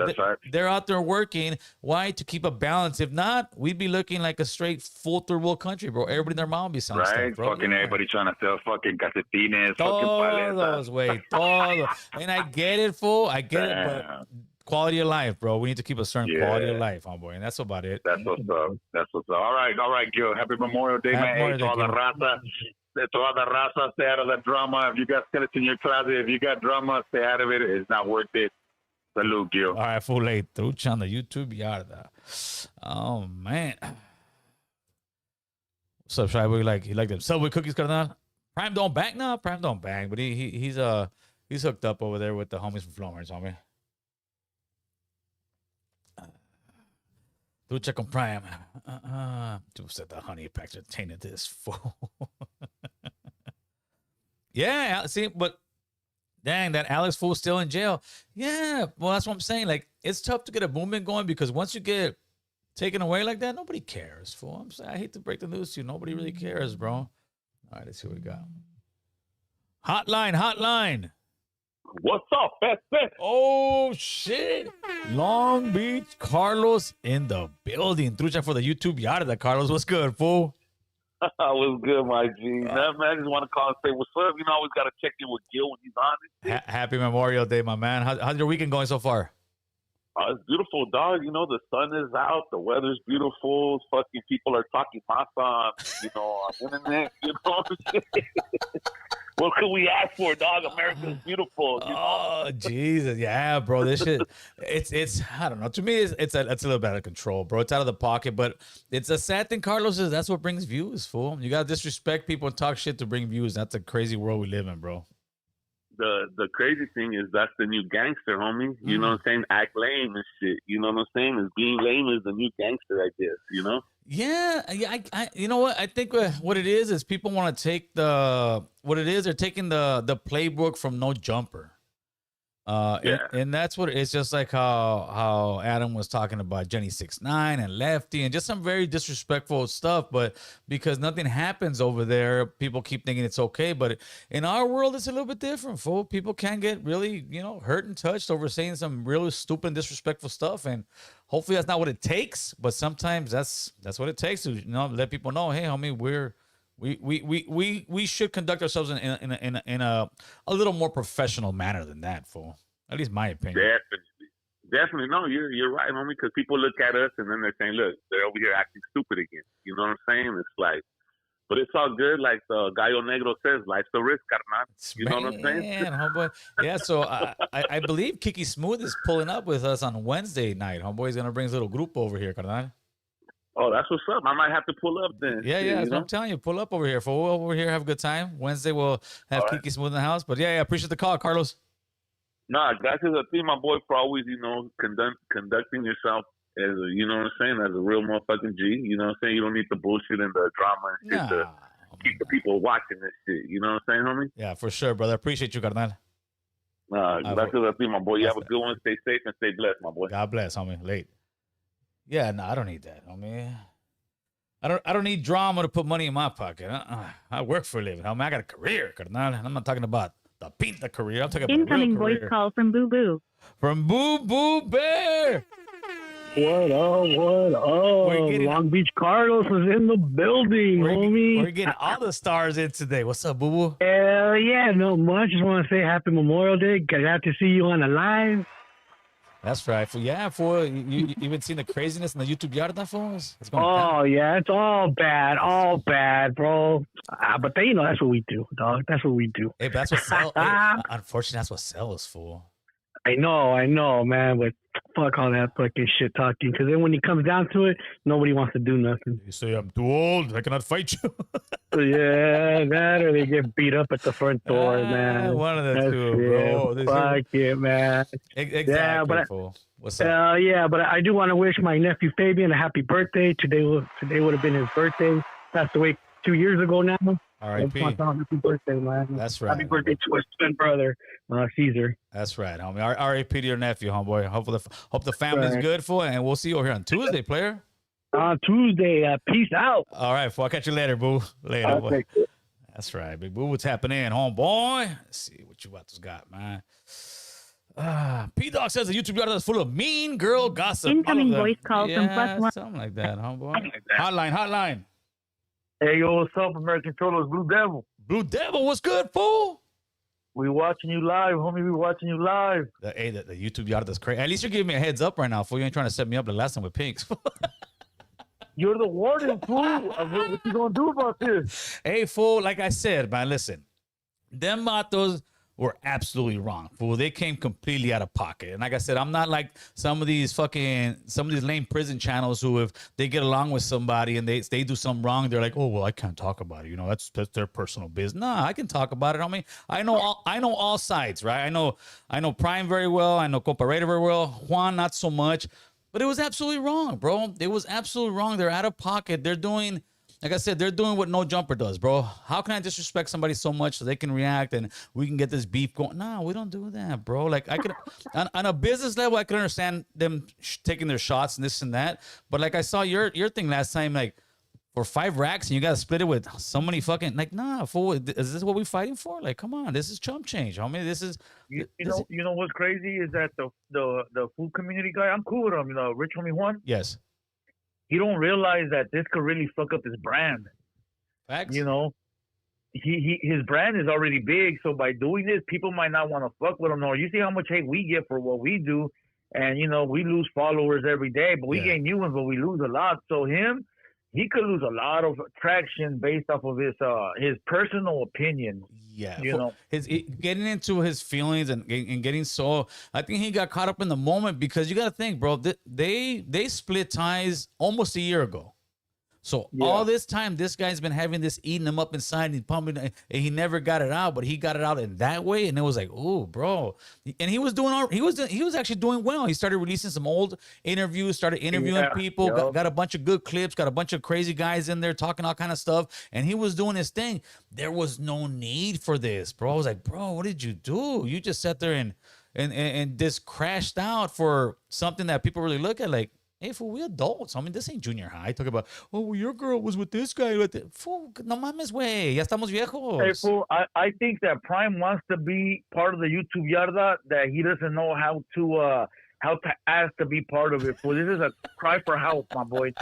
They're out there working. Why? To keep a balance. If not, we'd be looking like a straight full third world country, bro. Everybody and their mom be selling stuff, bro. Fucking everybody trying to sell fucking calcetines, fucking paletas. Todo. And I get it, fool. I get it, but quality of life, bro. We need to keep a certain quality of life, homeboy, and that's about it. That's what's up. All right, Gil. Happy Memorial Day, man. Hey, to all the raza, stay out of that drama. If you got skeletons in your closet, if you got drama, stay out of it. It's not worth it. Salute, Gil. All right, full late. Trucha on the YouTube yard. Oh man. What's up, Shy Boy? You like them Subway cookies, Carnal? Prime don't bang? No, Prime don't bang, but he's hooked up over there with the homies from Florence, homie. Trucha con Prime. Dude said the honey packs are tainted this fool. Yeah, see, but dang, that Alex fool's still in jail. Yeah, well, that's what I'm saying. Like, it's tough to get a movement going because once you get taken away like that, nobody cares, fool. I'm saying, I hate to break the news to you. Nobody really cares, bro. All right, let's see what we got. Hotline. What's up, best? Oh, shit. Long Beach, Carlos in the building. Trucha for the YouTube yard. Carlos, what's good, fool? What's good, my G? Man, I just want to call and say what's up. You know, always got to check in with Gil when he's on it. Happy Memorial Day, my man. How's your weekend going so far? It's beautiful, dog. You know, the sun is out. The weather's beautiful. Fucking people are talking masa on, on internet. You know what I'm saying? What could we ask for, dog? America's beautiful. Oh, Jesus. Yeah, bro. This shit, it's I don't know. To me, it's a little bit out of control, bro. It's out of the pocket, but it's a sad thing, Carlos, is that's what brings views, fool. You got to disrespect people and talk shit to bring views. That's a crazy world we live in, bro. The crazy thing is that's the new gangster, homie. You know what I'm saying? Act lame and shit. You know what I'm saying? Is being lame is the new gangster, I guess, Yeah, I you know what? I think what it is people want to take they're taking the playbook from No Jumper. And that's what it's just like how Adam was talking about Jenny 6ix9ine and Lefty and just some very disrespectful stuff. But because nothing happens over there, people keep thinking it's okay. But in our world, it's a little bit different, fool. People can get really, hurt and touched over saying some really stupid, disrespectful stuff. And hopefully that's not what it takes. But sometimes that's what it takes to let people know, hey, homie, we should conduct ourselves in a little more professional manner than that, fool. At least my opinion. Definitely. No, you're right, homie. Because people look at us and then they're saying, look, they're over here acting stupid again. You know what I'm saying? It's like, but it's all good. Like the Gallo Negro says, life's a risk, carnal. You know what I'm saying? Homeboy. Yeah. So I believe Kiki Smooth is pulling up with us on Wednesday night. Homeboy's gonna bring his little group over here, carnal. Oh, that's what's up. I might have to pull up then. Yeah, that's what I'm telling you. Pull up over here. We'll over here, have a good time. Wednesday we'll have Kiki Smooth in the house. But yeah, appreciate the call, Carlos. Nah, gracias a ti, my boy, for always, conducting yourself as a, you know what I'm saying, as a real motherfucking G. You know what I'm saying? You don't need the bullshit and the drama and shit to keep the people watching this shit. You know what I'm saying, homie? Yeah, for sure, brother. Appreciate you, carnal. Gracias a ti, my boy. You have a good one. Stay safe and stay blessed, my boy. God bless, homie. Late. Yeah, no, I don't need that, homie. I don't need drama to put money in my pocket. I work for a living, homie. I got a career, carnal. I'm not talking about the pinta career. I'm talking about incoming real career. voice call from Boo Boo. From Boo Boo Bear. What up? What up? Long Beach Carlos is in the building, homie. We're getting all the stars in today. What's up, Boo Boo? Hell yeah, no much. Just want to say happy Memorial Day. Got to see you on the live. That's right. Fool, you even seen the craziness in the YouTube Yarda, fools? It's going Oh, down. yeah, it's all bad, bro. But that's what we do, dog. That's what we do. Hey, but that's what sells. Unfortunately, that's what sells, fool. I know, man, but fuck all that fucking shit talking. Because then when it comes down to it, nobody wants to do nothing. You say I'm too old, I cannot fight you. Yeah, that or they get beat up at the front door, man. One of the two, bro. Fuck it, man. Exactly, yeah, but fool. What's up? Yeah, but I do want to wish my nephew Fabian a happy birthday. Today would have been his birthday. Passed away 2 years ago now. R.I.P. Happy birthday, man. That's right. Happy birthday to his twin brother, Caesar. That's right, homie. R.I.P. to your nephew, homeboy. Hope the family's good, fool, and we'll see you over here on Tuesday, player. On Tuesday, peace out. All right, fool. I'll catch you later, boo. Later, boy. That's right, big boo. What's happening, homeboy? Let's see what you got, man. P-Dog says the YouTube Yard is full of mean girl gossip. Incoming voice call from +1. Something like that, homeboy. Hotline. Hey, yo, what's up, American Cholos? Blue Devil. Blue Devil, what's good, fool? We watching you live, homie. We watching you live. The YouTube Yard is crazy. At least you're giving me a heads up right now, fool. You ain't trying to set me up the last time with Pinks. You're the warden, fool. What you gonna do about this? Hey, fool, like I said, man, listen. Them vatos were absolutely wrong, fool. They came completely out of pocket. And like I said, I'm not like some of these lame prison channels who, if they get along with somebody and they do something wrong, they're like, oh, well, I can't talk about it. You know, that's their personal business. Nah, I can talk about it. I know all sides, right? I know Prime very well. I know Comparator very well. Juan, not so much. But it was absolutely wrong, bro. It was absolutely wrong. They're out of pocket. They're doing, like I said, they're doing what No Jumper does, bro. How can I disrespect somebody so much so they can react and we can get this beef going? No, we don't do that, bro. Like, I could, on a business level, I could understand them taking their shots and this and that. But like I saw your thing last time, like, for 5 racks and you got to split it with so many fucking, like, nah, fool, is this what we fighting for? Like, come on, this is chump change, homie. This is, you know what's crazy is that the food community guy, I'm cool with him, Rich Homie Juan. yes. He don't realize that this could really fuck up his brand. Facts. His brand is already big, so by doing this, people might not want to fuck with him. Or you see how much hate we get for what we do, and we lose followers every day, but we gain new ones, but we lose a lot. So he could lose a lot of traction based off of his personal opinion. Yeah, getting into his feelings and getting so. I think he got caught up in the moment because you got to think, bro. They split ties almost a year ago. So all this time, this guy's been having this eating him up inside and pumping, and he never got it out. But he got it out in that way, and it was like, oh, bro. And he was actually doing well. He started releasing some old interviews, started interviewing people, got a bunch of good clips, got a bunch of crazy guys in there talking all kind of stuff, and he was doing his thing. There was no need for this, bro. I was like, bro, what did you do? You just sat there and just crashed out for something that people really look at like. Hey, fool, we adults. I mean, this ain't junior high. Talk about, oh, well, your girl was with this guy. Fool, no mames, güey. Ya estamos viejos. Hey, fool, I think that Prime wants to be part of the YouTube Yarda, that he doesn't know how to ask to be part of it, fool. This is a cry for help, my boy.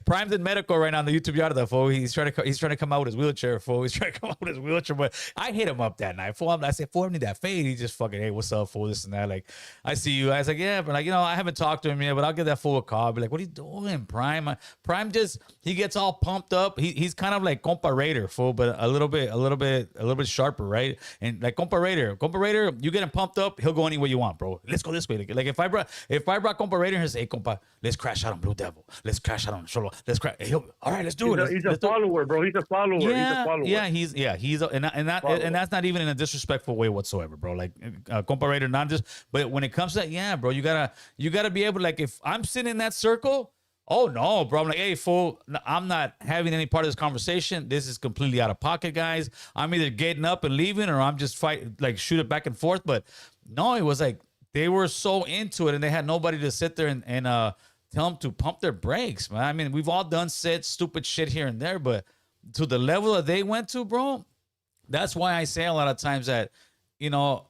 Prime's in medical right now on the YouTube Yard, fool. He's trying to come out with his wheelchair, fool. He's trying to come out with his wheelchair, but I hit him up that night, fool. I said, fool, I need that fade. He just fucking, hey, what's up, fool? This and that. Like, I see you. I was like, yeah, but like, I haven't talked to him yet, but I'll give that fool a call. I'll be like, what are you doing, Prime? Prime just, he gets all pumped up. He's kind of like Comparator, fool, but a little bit sharper, right? And like Comparator, you get him pumped up, he'll go anywhere you want, bro. Let's go this way. Like if I brought Comparator and say, hey, compa, let's crash out on Blue Devil. let's crash out on the shoulder. Let's crash. Hey, all right, let's do it. He's Let's a do it. follower, bro. He's a follower. He's a follower. And that's not even in a disrespectful way whatsoever, bro. Like, comparator, not just, but when it comes to that, yeah, bro, you gotta be able to, like, if I'm sitting in that circle, oh no, bro, I'm like, hey, fool, I'm not having any part of this conversation. This is completely out of pocket, guys. I'm either getting up and leaving, or I'm just shoot it back and forth. But no, it was like they were so into it, and they had nobody to sit there and tell them to pump their brakes, man. I mean, we've all done stupid shit here and there, but to the level that they went to, bro, that's why I say a lot of times that, you know,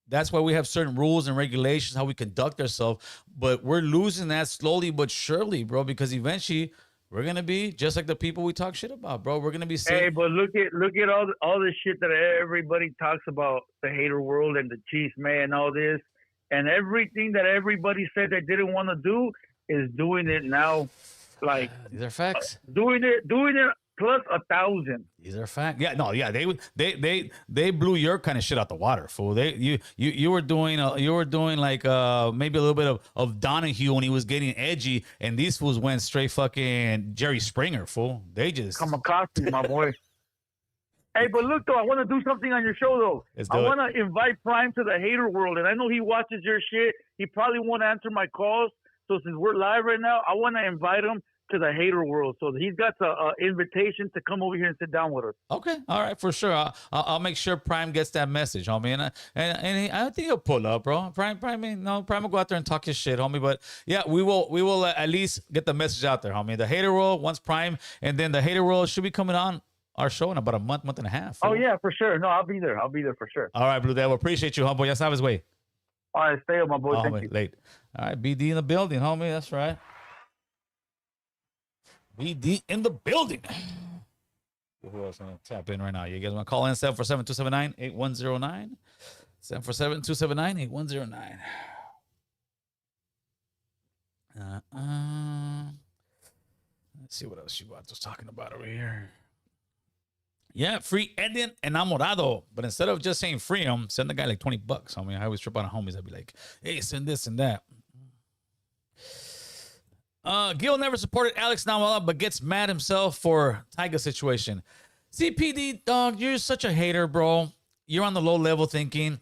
that's why we have certain rules and regulations, how we conduct ourselves, but we're losing that slowly but surely, bro, because eventually we're going to be just like the people we talk shit about, bro. We're going to be saying, hey, but look at all the shit that everybody talks about, the hater world and the Chiefs, man, and all this, and everything that everybody said they didn't want to do is doing it now. Like, these are facts. Doing it plus 1,000. These are facts. Yeah, no, yeah, they blew your kind of shit out the water, fool. You were doing like maybe a little bit of Donahue when he was getting edgy, and these fools went straight fucking Jerry Springer, fool. They just kamikaze, my boy. Hey, but look though, I want to do something on your show though. I want to invite Prime to the hater world, and I know he watches your shit. He probably won't answer my calls. So since we're live right now, I want to invite him to the hater world. So he's got the invitation to come over here and sit down with us. Okay, all right, for sure. I'll make sure Prime gets that message, homie, and I think he'll pull up, bro. Prime will go out there and talk his shit, homie. But yeah, we will at least get the message out there, homie. The hater world once Prime, and then the hater world should be coming on our show in about a month and a half. Oh yeah, for sure. No, I'll be there for sure. All right, Blue Devil, appreciate you, homeboy. Ya sabes, way. All right, stay up, my boy. Thank you. Late. All right, BD in the building, homie. That's right. BD in the building. Who else gonna tap in right now? You guys want to call in 747-279-8109? 747-279-8109. Let's see what else you was talking about over here. Yeah, free Eden Enamorado. But instead of just saying free him, send the guy like $20. Homie, I always trip on homies. I'd be like, hey, send this and that. Gil never supported Alex Namala, but gets mad himself for Tyga situation. CPD, dog, you're such a hater, bro. You're on the low level thinking.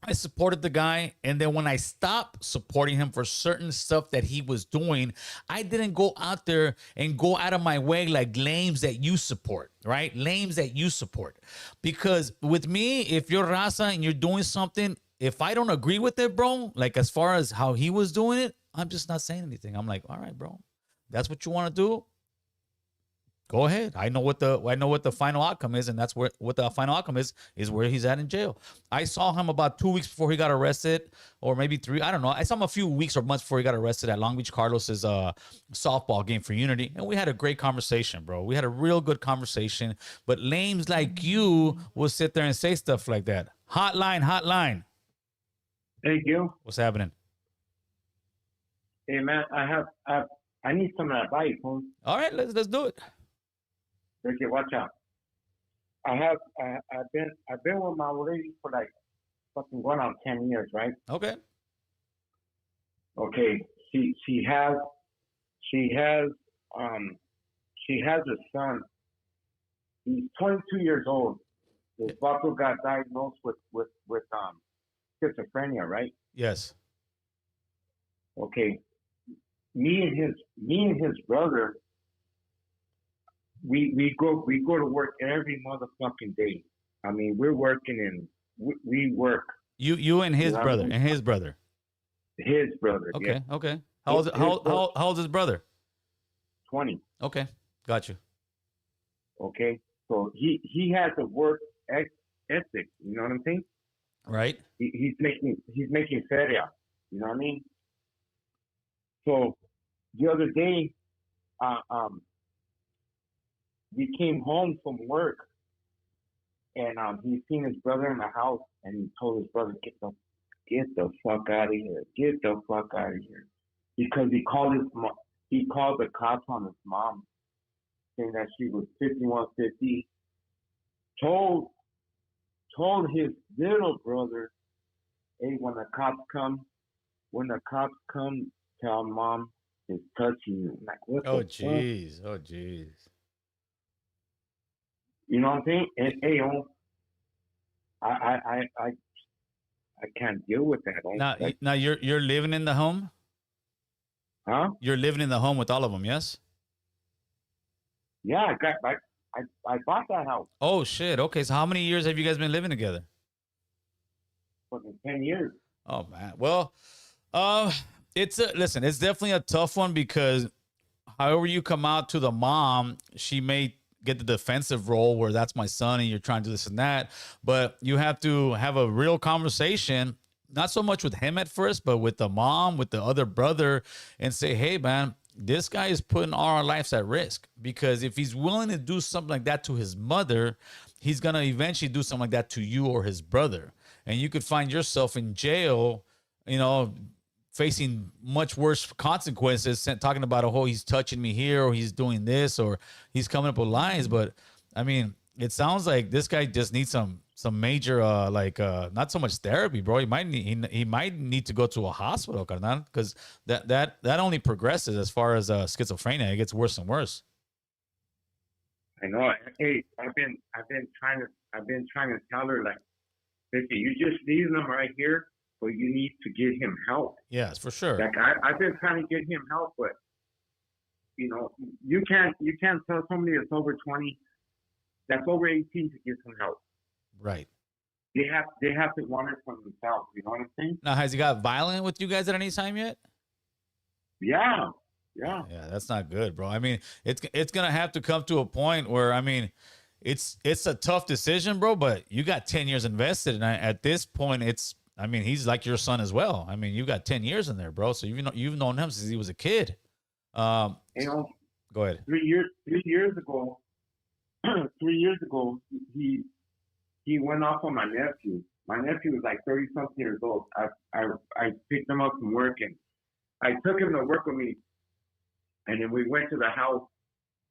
I supported the guy, and then when I stopped supporting him for certain stuff that he was doing, I didn't go out there and go out of my way like lames that you support, right? Lames that you support. Because with me, if you're raza and you're doing something, if I don't agree with it, bro, like as far as how he was doing it, I'm just not saying anything. I'm like, all right, bro, that's what you want to do. Go ahead. I know what the final outcome is, and that's what the final outcome is where he's at in jail. I saw him about 2 weeks before he got arrested, or maybe 3. I don't know. I saw him a few weeks or months before he got arrested at Long Beach Carlos's softball game for Unity, and we had a great conversation, bro. We had a real good conversation. But lames like you will sit there and say stuff like that. Hotline. Thank you. What's happening? Hey man, I need some advice, huh? All right, let's do it. Okay, watch out. I've been with my lady for like fucking going on 10 years, right? Okay. Okay. She has a son. He's 22 years old. His vato got diagnosed with schizophrenia, right? Yes. Okay. Me and his brother, we go to work every motherfucking day. I mean, we're working we work. You and his brother and his brother. His brother. Okay. Yeah. Okay. How old's his brother? 20. Okay. Got you. Okay. So he has a work ethic. You know what I'm saying? Right. He's making feria. You know what I mean? So the other day, we came home from work, and he seen his brother in the house, and he told his brother, "Get the fuck out of here! Get the fuck out of here!" Because he called the cops on his mom, saying that she was 5150. Told his little brother, "Hey, when the cops come, tell mom is touching you. I'm like, what Oh the fuck? jeez. Oh jeez. You know what I'm saying? And hey, I can't deal with that. Now you're living in the home. Huh? You're living in the home with all of them, yes? Yeah, I bought that house Oh shit. Okay, so how many years have you guys been living together? for 10 years. Oh man. Well, listen. It's definitely a tough one because however you come out to the mom, she may get the defensive role where that's my son and you're trying to do this and that. But you have to have a real conversation, not so much with him at first, but with the mom, with the other brother, and say, hey man, this guy is putting all our lives at risk, because if he's willing to do something like that to his mother, he's going to eventually do something like that to you or his brother. And you could find yourself in jail, you know, facing much worse consequences, talking about, oh, he's touching me here, or he's doing this, or he's coming up with lies. But I mean, it sounds like this guy just needs some major not so much therapy, bro. He might need to go to a hospital, carnal, because that only progresses as far as schizophrenia. It gets worse and worse. I know. Hey, I've been trying to tell her, like, listen, you just leave him right here, but you need to get him help. Yes, for sure. Like I've been trying to get him help, but you know, you can't tell somebody that's over 20, that's over 18 to get some help. Right. They have to want it for themselves. You know what I'm saying? Now, has he got violent with you guys at any time yet? Yeah. Yeah, that's not good, bro. I mean, it's gonna have to come to a point where, I mean, it's a tough decision, bro. But you got 10 years invested, and at this point, he's like your son as well. I mean, you got 10 years in there, bro. So you've known him since he was a kid. You know, go ahead. 3 years ago, 3 years ago, he went off on my nephew. My nephew was like 30-something years old. I picked him up from work, and I took him to work with me. And then we went to the house,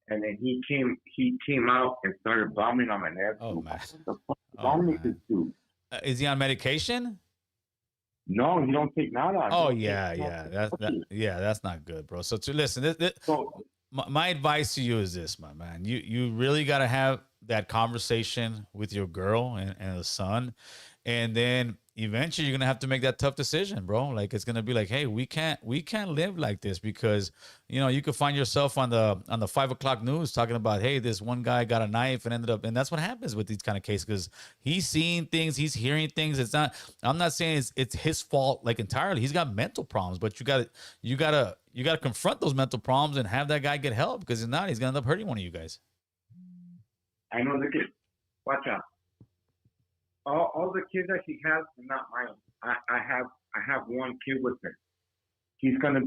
and then he came out and started bombing on my nephew. Oh man! Is he on medication? No, he don't take nada. Oh yeah. That's not good, bro. So listen, my advice to you is this, my man. You really got to have that conversation with your girl and the son, and then eventually you're gonna have to make that tough decision, bro. Like, it's gonna be like, hey, we can't live like this, because you know, you could find yourself on the 5 o'clock news talking about, hey, this one guy got a knife and ended up, and that's what happens with these kind of cases, because he's seeing things, he's hearing things. I'm not saying it's his fault like entirely. He's got mental problems, but you gotta confront those mental problems and have that guy get help, because if not, he's gonna end up hurting one of you guys. I know the kid. Watch out. All the kids that she has are not mine. I have one kid with her. He's gonna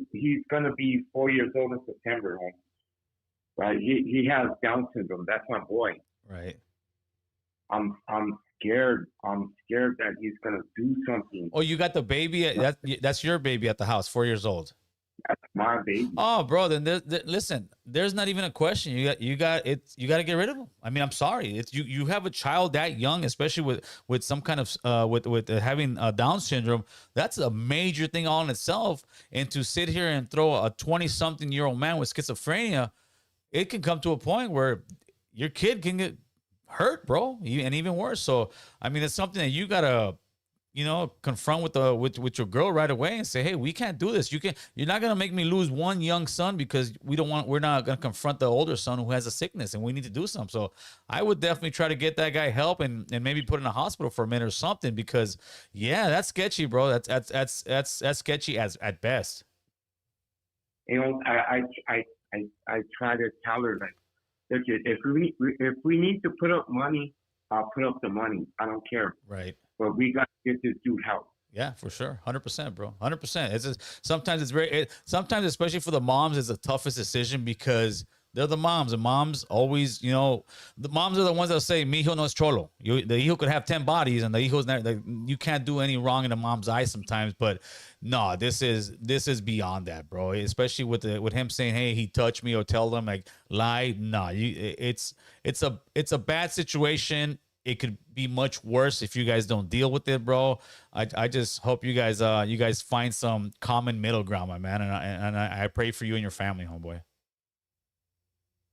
be 4 years old in September. Right? He has Down syndrome. That's my boy. Right. I'm scared. I'm scared that he's gonna do something. Oh, you got the baby. That's your baby at the house, 4 years old. That's my baby. Oh, bro, then listen, there's not even a question. You got to get rid of him. I mean, I'm sorry. It's you have a child that young, especially with some kind of with having Down syndrome. That's a major thing all in itself. And to sit here and throw a 20-something-year-old man with schizophrenia, it can come to a point where your kid can get hurt, bro, and even worse. So, I mean, it's something that you gotta, you know, confront with your girl right away and say, hey, we can't do this. You're not gonna make me lose one young son because we're not gonna confront the older son who has a sickness, and we need to do something. So I would definitely try to get that guy help and maybe put in a hospital for a minute or something, because yeah, that's sketchy, bro. That's sketchy at best. You know, I try to tell her, like, look, if we need to put up money, I'll put up the money. I don't care. Right. But we got to get this dude help. Yeah, for sure. 100%, bro. 100%. Sometimes, especially for the moms, it's the toughest decision, because they're the moms, and moms always, you know, the moms are the ones that say, mi hijo no es cholo. The hijo could have 10 bodies, and the hijo's not, like, you can't do any wrong in the mom's eyes sometimes. But no, this is beyond that, bro. Especially with him saying, hey, he touched me, or tell them, like, lie. No, it's a bad situation. it could be much worse if you guys don't deal with it, bro. I just hope you guys find some common middle ground, my man, and I pray for you and your family, homeboy.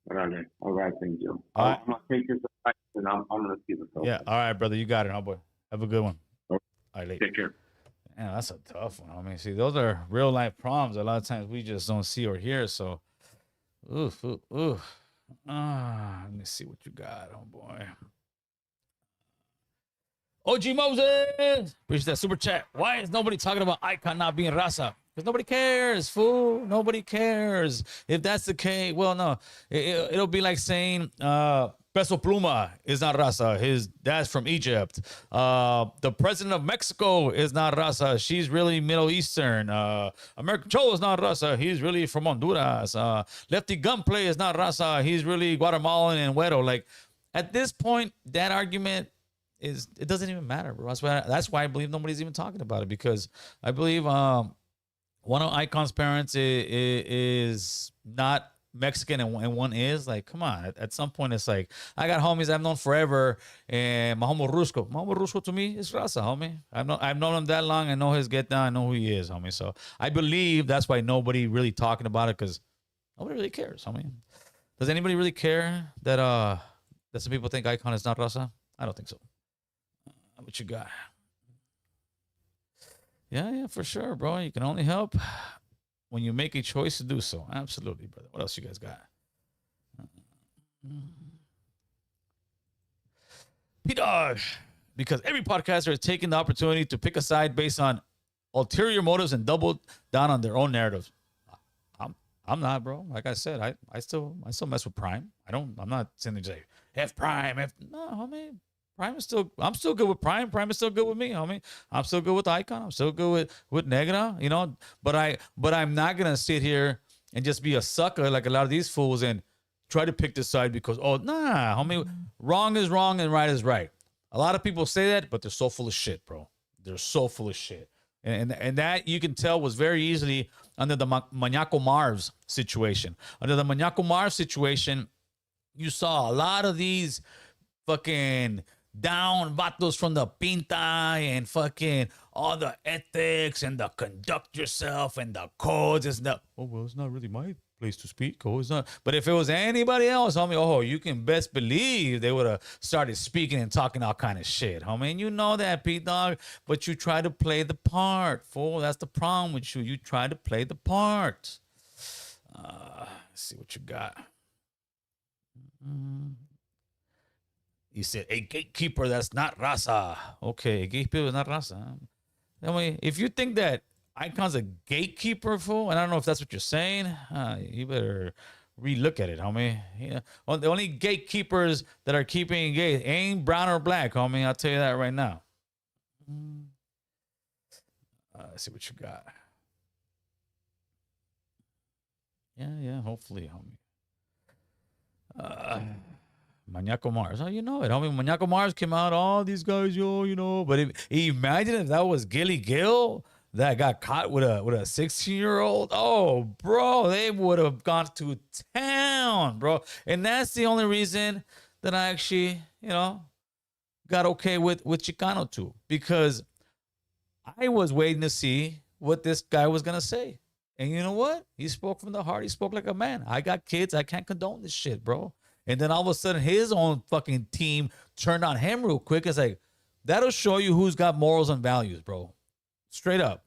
All right, thank you. All right. I'm gonna take this advice and I'm gonna see this. Yeah, all right, brother, you got it, homeboy. Have a good one. Okay. All right, late. Take care. Man, that's a tough one. I mean, see, those are real life problems. A lot of times we just don't see or hear. So, oof. Let me see what you got, homeboy. OG Moses, appreciate that super chat. Why is nobody talking about Icon not being raza? Because nobody cares, fool. Nobody cares. If that's the case, well, no, it'll be like saying Peso Pluma is not raza. His dad's from Egypt. The president of Mexico is not raza. She's really Middle Eastern. American Cholo is not raza. He's really from Honduras. Lefty Gunplay is not raza. He's really Guatemalan and Güero. Like, at this point, that argument it doesn't even matter, bro. That's why I believe nobody's even talking about it, because I believe one of Icon's parents is not Mexican and one is. Like, come on. At some point, it's like, I got homies I've known forever, and my homo Rusco to me is raza, homie. I've known him that long. I know his get down. I know who he is, homie. So I believe that's why nobody really talking about it, because nobody really cares, homie. Does anybody really care that some people think Icon is not raza? I don't think so. What you got? Yeah, for sure, bro. You can only help when you make a choice to do so. Absolutely, brother. What else you guys got? P-Dog. Because every podcaster is taking the opportunity to pick a side based on ulterior motives and double down on their own narratives. I'm not, bro. Like I said, I still mess with Prime. I'm not sitting there say F Prime. No, homie. Prime is still. I'm still good with Prime. Prime is still good with me, homie. I'm still good with Icon. I'm still good with Negra. You know, but I'm not gonna sit here and just be a sucker like a lot of these fools and try to pick the side because homie, wrong is wrong and right is right. A lot of people say that, but they're so full of shit, bro. They're so full of shit, and that you can tell was very easily under the Maniaco Marv's situation. Under the Maniaco Marv situation, you saw a lot of these fucking down vatos from the Pinta and fucking all the ethics and the conduct yourself and the codes. It's not, it's not really my place to speak. It's not. But if it was anybody else, homie, you can best believe they would have started speaking and talking all kind of shit, homie. And you know that, P-Dog, but you try to play the part, fool. That's the problem with you. You try to play the part. Let's see what you got. He said, a gatekeeper that's not raza. Okay, a gatekeeper is not raza. I mean, if you think that Icon's a gatekeeper, fool, and I don't know if that's what you're saying, you better relook at it, homie. Yeah. Well, the only gatekeepers that are keeping gate ain't brown or black, homie. I'll tell you that right now. Let's see what you got. Yeah, hopefully, homie. Maniaco Mars. Oh, you know it. I mean, Maniaco Mars came out, all these guys, you know. But imagine if that was Gilly Gill that got caught with a 16-year-old. Oh, bro, they would have gone to town, bro. And that's the only reason that I actually, got okay with Chicano too. Because I was waiting to see what this guy was going to say. And you know what? He spoke from the heart. He spoke like a man. I got kids. I can't condone this shit, bro. And then all of a sudden, his own fucking team turned on him real quick. It's like, that'll show you who's got morals and values, bro. Straight up.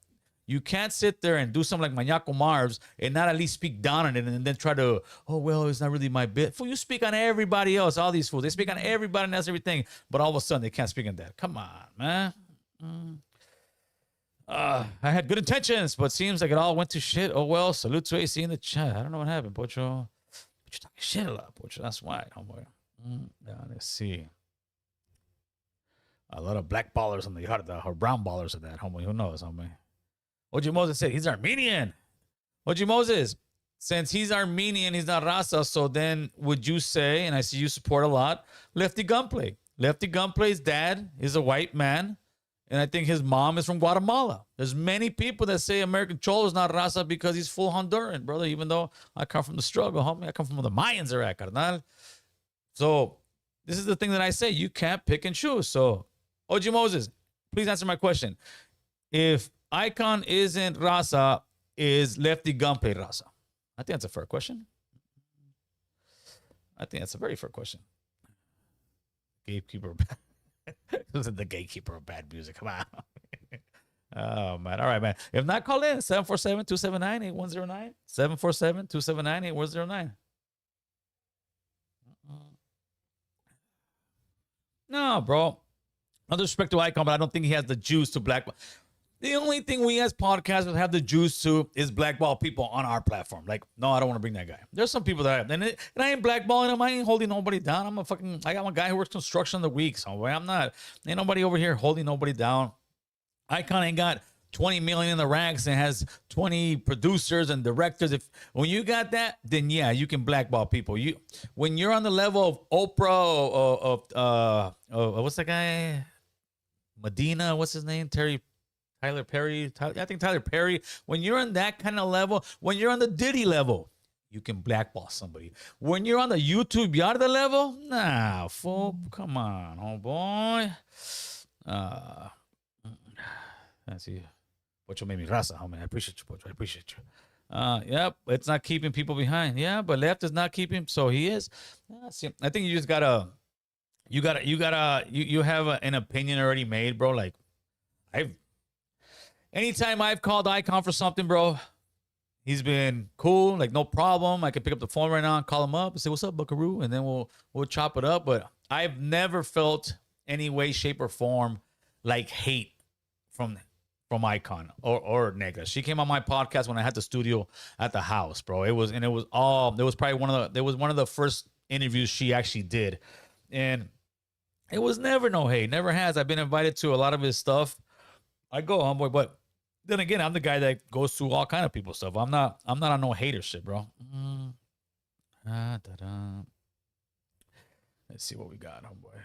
You can't sit there and do something like Maniaco Marv's and not at least speak down on it and then try to, it's not really my bit. Fool, you speak on everybody else. All these fools, they speak on everybody and that's everything. But all of a sudden, they can't speak on that. Come on, man. I had good intentions, but seems like it all went to shit. Oh, well, salute to AC in the chat. I don't know what happened, Pocho. But you're talking shit a lot, Pocho. That's why, homeboy. Let's see. A lot of black ballers on the yard, or brown ballers of that, homie. Who knows, homie? OG Moses said he's Armenian. OG Moses, since he's Armenian, he's not Rasa, so then would you say, and I see you support a lot, Lefty Gunplay. Lefty Gunplay's dad is a white man, and I think his mom is from Guatemala. There's many people that say American Cholo is not Rasa because he's full Honduran, brother, even though I come from the struggle, homie. I come from where the Mayans are at, carnal. So this is the thing that I say. You can't pick and choose. So, OG Moses, please answer my question. If Icon isn't Raza, is Lefty Gunplay Raza? I think that's a fair question. I think that's a very fair question. Gatekeeper. The gatekeeper of bad music. Come on. Oh, man. All right, man. If not, call in 747-279-8109. 747-279-8109. No, bro. No disrespect to Icon, but I don't think he has the juice to blackball. The only thing we as podcasters have the juice to is blackball people on our platform. Like, no, I don't want to bring that guy. There's some people that and I ain't blackballing him. I ain't holding nobody down. I got one guy who works construction in the week. So I'm not, ain't nobody over here holding nobody down. Icon ain't got 20 million in the ranks and has 20 producers and directors. When you got that, then yeah, you can blackball people. When you're on the level of Oprah of what's that guy? Medina, what's his name? Tyler Perry. I think Tyler Perry. When you're on that kind of level, when you're on the Diddy level, you can blackball somebody. When you're on the YouTube Yarda level, nah, fool. Come on, oh boy. Let's see. Pocho made me raza, homie. I appreciate you, Pocho. I appreciate you. Yep, it's not keeping people behind. Yeah, but left is not keeping, so he is. See, I think you just gotta, you have an opinion already made, bro. Like, anytime I've called Icon for something, bro, he's been cool, like no problem. I can pick up the phone right now and call him up and say, "What's up, Buckaroo?" And then we'll chop it up. But I've never felt any way, shape, or form like hate from Icon or Negra. She came on my podcast when I had the studio at the house, bro. It was probably one of the first interviews she actually did. And it was never no hate, never has. I've been invited to a lot of his stuff. I go, homeboy, but then again, I'm the guy that goes through all kind of people's stuff. I'm not on no hater shit, bro. Let's see what we got, homeboy.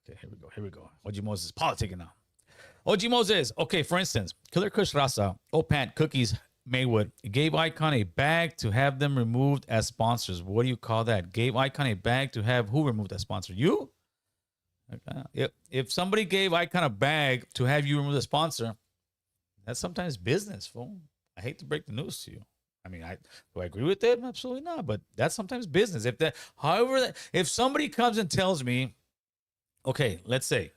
Okay, here we go. OG Moses politicking now. OG Moses. Okay, for instance, Killer Kush Raza, Opant, Cookies, Maywood gave Icon a bag to have them removed as sponsors. What do you call that? Gave Icon a bag to have who removed as sponsor? You? Okay. If somebody gave Icon a bag to have you remove the sponsor, that's sometimes business, fool. I hate to break the news to you. I mean, do I agree with it? Absolutely not. But that's sometimes business. If somebody comes and tells me, okay, let's say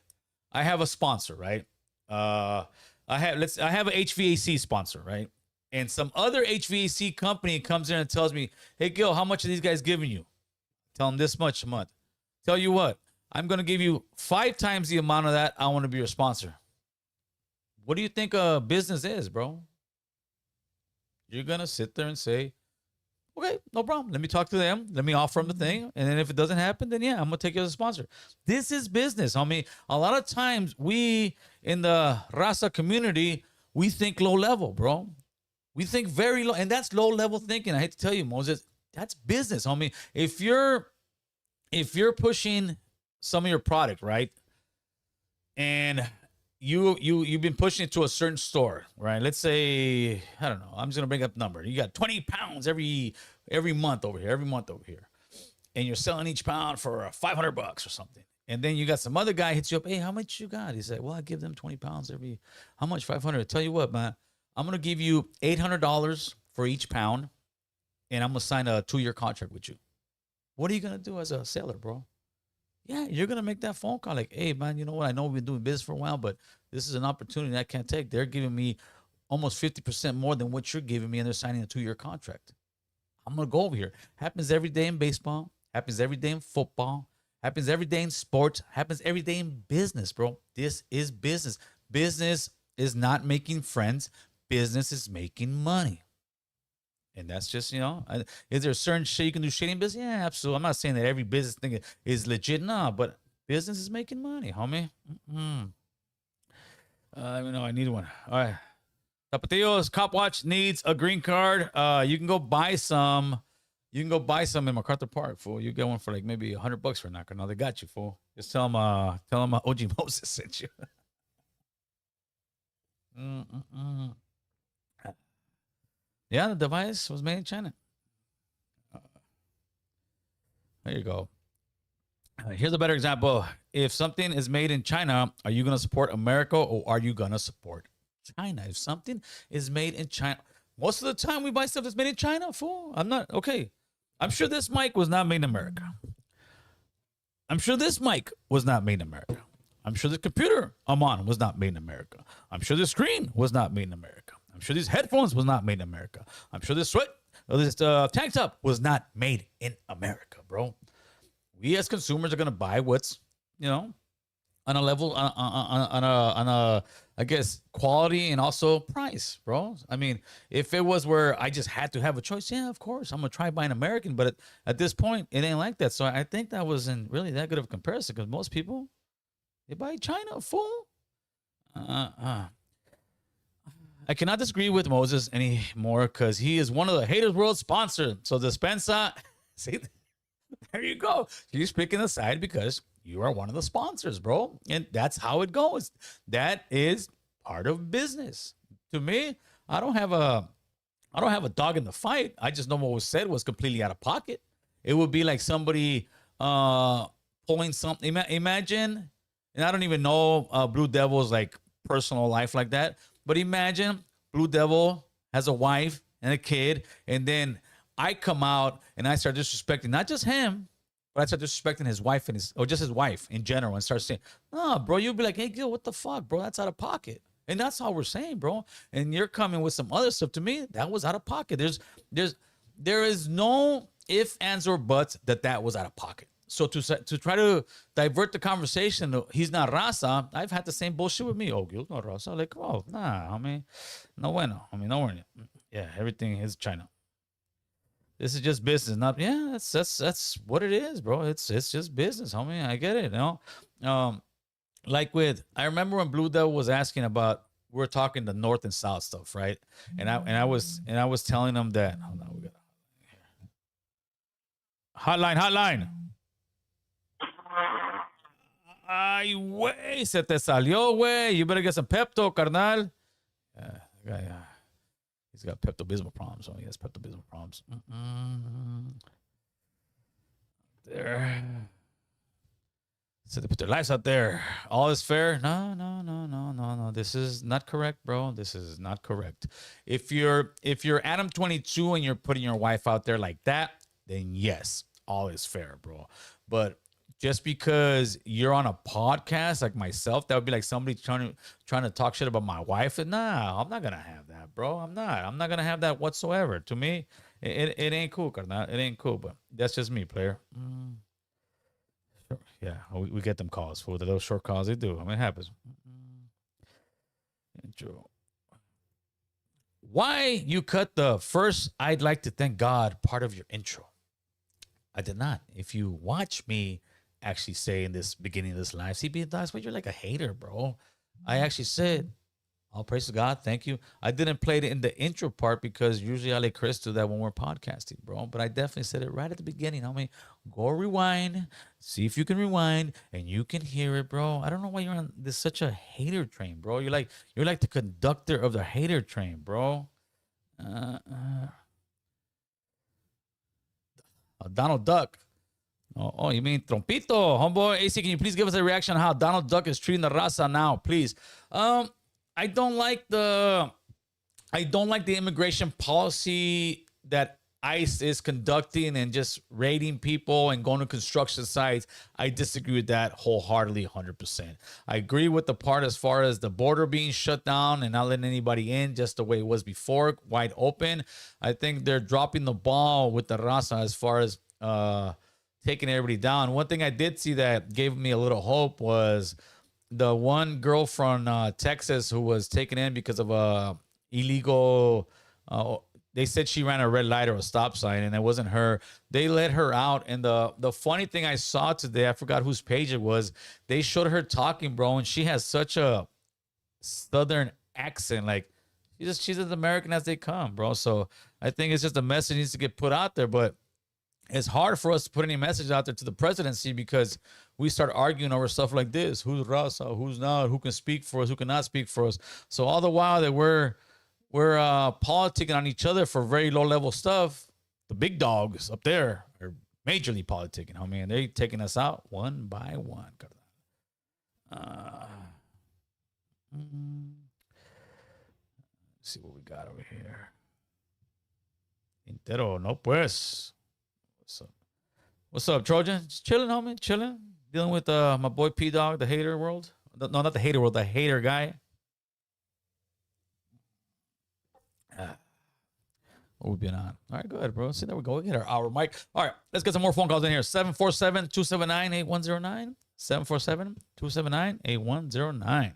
I have a sponsor, right? I have a HVAC sponsor, right? And some other HVAC company comes in and tells me, "Hey, Gil, how much are these guys giving you?" Tell them this much a month. Tell you what, I'm going to give you 5 times the amount of that. I want to be your sponsor. What do you think a business is, bro? You're going to sit there and say, okay, no problem. Let me talk to them. Let me offer them the thing. And then if it doesn't happen, then yeah, I'm going to take you as a sponsor. This is business. I mean, a lot of times we in the Raza community, we think low level, bro. We think very low. And that's low level thinking. I hate to tell you, Moses, that's business, homie. If you're pushing some of your product, right? And you've been pushing it to a certain store, right? Let's say, I don't know, I'm just gonna bring up a number. You got 20 pounds every month over here, and you're selling each pound for $500 or something. And then you got some other guy hits you up, "Hey, how much you got?" He said, "Well, I give them 20 pounds every, how much? 500. Tell you what, man, I'm gonna give you $800 for each pound, and I'm gonna sign a 2-year contract with you." What are you gonna do as a seller, bro? Yeah, you're going to make that phone call like, "Hey, man, you know what? I know we've been doing business for a while, but this is an opportunity I can't take. They're giving me almost 50% more than what you're giving me, and they're signing a 2-year contract. I'm going to go over here." Happens every day in baseball. Happens every day in football. Happens every day in sports. Happens every day in business, bro. This is business. Business is not making friends. Business is making money. And that's just, is there a certain shit you can do shit in business? Yeah, absolutely. I'm not saying that every business thing is legit. Nah, but business is making money, homie. I need one. All right. Tapatillos, Cop Watch needs a green card. You can go buy some. You can go buy some in MacArthur Park, fool. You get one for like maybe $100 for a knocker. Now they got you, fool. Just tell them OG Moses sent you. Yeah, the device was made in China. There you go. Here's a better example. If something is made in China, are you going to support America or are you going to support China? If something is made in China, most of the time we buy stuff that's made in China, fool. I'm not, okay. I'm sure this mic was not made in America. I'm sure this mic was not made in America. I'm sure this computer I'm on was not made in America. I'm sure this screen was not made in America. I'm sure these headphones was not made in America. I'm sure this tank top was not made in America, bro. We as consumers are gonna buy what's, you know, on a level on a I guess quality and also price, bro. I mean, if it was where I just had to have a choice, yeah, of course I'm gonna try buying American, but at this point it ain't like that. So I think that wasn't really that good of a comparison because most people they buy China, fool. I cannot disagree with Moses anymore because he is one of the Haters World sponsors. So Despensa, see, there you go. She's picking a side because you are one of the sponsors, bro. And that's how it goes. That is part of business. To me, I don't have a dog in the fight. I just know what was said was completely out of pocket. It would be like somebody pulling something. Imagine, and I don't even know Blue Devil's like personal life like that, but imagine Blue Devil has a wife and a kid, and then I come out and I start disrespecting not just him, but I start disrespecting his wife or just his wife in general and start saying, "No, bro," you'll be like, "Hey, Gil, what the fuck, bro? That's out of pocket." And that's all we're saying, bro. And you're coming with some other stuff. To me, that was out of pocket. There is no ifs, ands, or buts that was out of pocket. So to try to divert the conversation, he's not raza. I've had the same bullshit with me. Oh, Gil's not raza. Like, oh, nah, I mean, no bueno. I mean, no bueno. Yeah, everything is China. This is just business, not that's what it is, bro. It's just business, homie. I get it, you know. I remember when Blue Devil was asking about we're talking the North and South stuff, right? And I was telling them that hold on, we got hotline. Ay, güey, se te salió, güey. You better get some Pepto, carnal. He's got Pepto-Bismol problems. So he has Pepto-Bismol problems. There. So they put their lives out there. All is fair. No. This is not correct, bro. This is not correct. If you're Adam 22 and you're putting your wife out there like that, then yes, all is fair, bro. But just because you're on a podcast like myself, that would be like somebody trying to talk shit about my wife. And nah, I'm not gonna have that, bro. I'm not gonna have that whatsoever. To me, it ain't cool, carnal. It ain't cool. But that's just me, player. Sure. Yeah, we get them calls for the little short calls. They do. I mean, it happens. Intro. Why you cut the first "I'd like to thank God" part of your intro? I did not. If you watch me actually say in this beginning of this live, CB, that's why you're like a hater, bro. I actually said, all praise to God, thank you. I didn't play it in the intro part because usually I let Chris do that when we're podcasting, bro. But I definitely said it right at the beginning. I mean, go rewind, see if you can rewind, and you can hear it, bro. I don't know why you're on this such a hater train, bro. You're like the conductor of the hater train, bro. Donald Duck. Oh, you mean Trompito, homeboy? AC, can you please give us a reaction on how Donald Duck is treating the raza now, please? I don't like the immigration policy that ICE is conducting and just raiding people and going to construction sites. I disagree with that wholeheartedly, 100%. I agree with the part as far as the border being shut down and not letting anybody in just the way it was before, wide open. I think they're dropping the ball with the raza as far as taking everybody down. One thing I did see that gave me a little hope was the one girl from Texas who was taken in because of a illegal. They said she ran a red light or a stop sign, and it wasn't her. They let her out, and the funny thing I saw today, I forgot whose page it was. They showed her talking, bro, and she has such a southern accent, like she's as American as they come, bro. So I think it's just a message needs to get put out there, but it's hard for us to put any message out there to the presidency because we start arguing over stuff like this. Who's raza? Who's not? Who can speak for us? Who cannot speak for us? So all the while that we're politicking on each other for very low level stuff, the big dogs up there are majorly politicking, homie, and they're taking us out one by one. Let's see what we got over here. Intero, no pues. What's up? What's up, Trojan? Just chilling, homie, chilling. Dealing with my boy P Dog, the hater world. No, not the hater world, the hater guy. What we've been on. All right, good, bro. See, there we go. We get our hour mic. All right, let's get some more phone calls in here. 747-279-8109. 747-279-8109.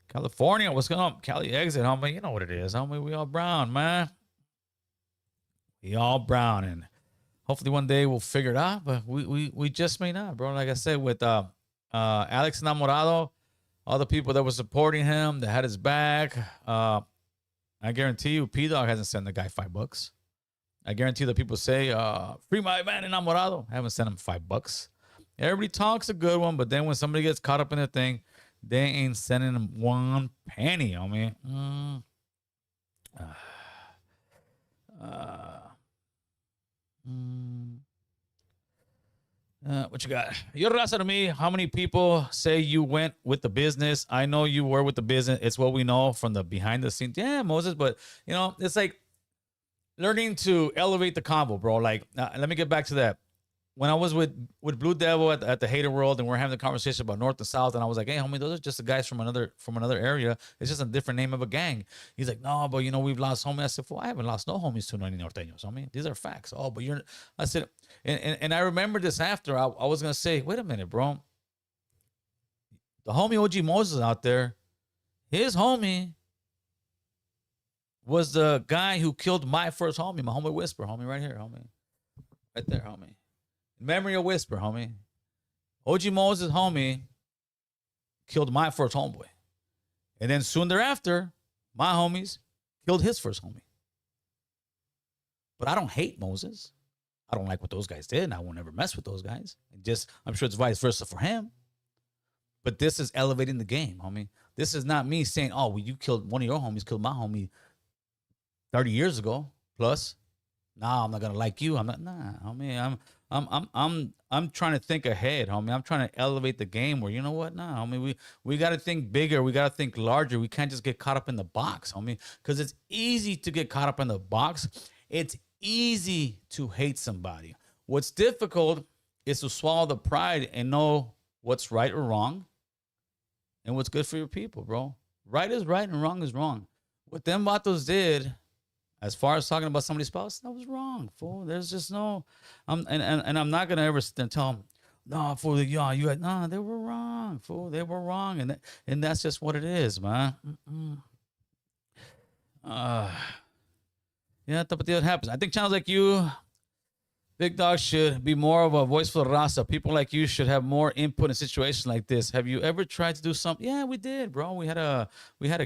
California, what's going on? Cali exit, homie. You know what it is, homie. We all brown, man. We all brown, and hopefully one day we'll figure it out, but we just may not, bro. Like I said, with Alex Enamorado, all the people that were supporting him, that had his back, I guarantee you, P-Dog hasn't sent the guy $5. I guarantee the people say, free my man Enamorado. I haven't sent him $5. Everybody talks a good one, but then when somebody gets caught up in a thing, they ain't sending him one penny, homie. What you got? You're raza to me. How many people say you went with the business? I know you were with the business. It's what we know from the behind the scenes. Yeah, Moses, but you know, it's like learning to elevate the combo, bro. Like, let me get back to that. When I was with Blue Devil at the Hater World, and we're having a conversation about North and South, and I was like, "Hey, homie, those are just the guys from another area. It's just a different name of a gang." He's like, "No, but you know we've lost homies." I said, "Well, I haven't lost no homies to any norteños, homie. These are facts." Oh, but you're. I said, and I remember this after. I was gonna say, "Wait a minute, bro. The homie OG Moses out there, his homie was the guy who killed my first homie, my homie Whisper, homie, right here, homie, right there, homie." Memory of Whisper, homie. OG Moses, homie, killed my first homeboy. And then soon thereafter, my homies killed his first homie. But I don't hate Moses. I don't like what those guys did, and I won't ever mess with those guys. I'm sure it's vice versa for him. But this is elevating the game, homie. This is not me saying, "Oh, well, you killed one of your homies, killed my homie 30 years ago plus. Nah, I'm not gonna like you. I'm not. Nah, homie. I'm trying to think ahead, homie. I'm trying to elevate the game. Where you know what? Nah, homie. We got to think bigger. We got to think larger. We can't just get caught up in the box, homie. Because it's easy to get caught up in the box. It's easy to hate somebody. What's difficult is to swallow the pride and know what's right or wrong, and what's good for your people, bro. Right is right and wrong is wrong. What them vatos did, as far as talking about somebody's spouse, that was wrong, fool. There's just no, and I'm not gonna ever tell them, no, fool, yeah, you had, no, they were wrong, fool. They were wrong, and that's just what it is, man. Yeah, it happens. I think channels like you, Big Dog, should be more of a voice for the Rasa. People like you should have more input in situations like this. Have you ever tried to do something? Yeah, we did, bro. We had a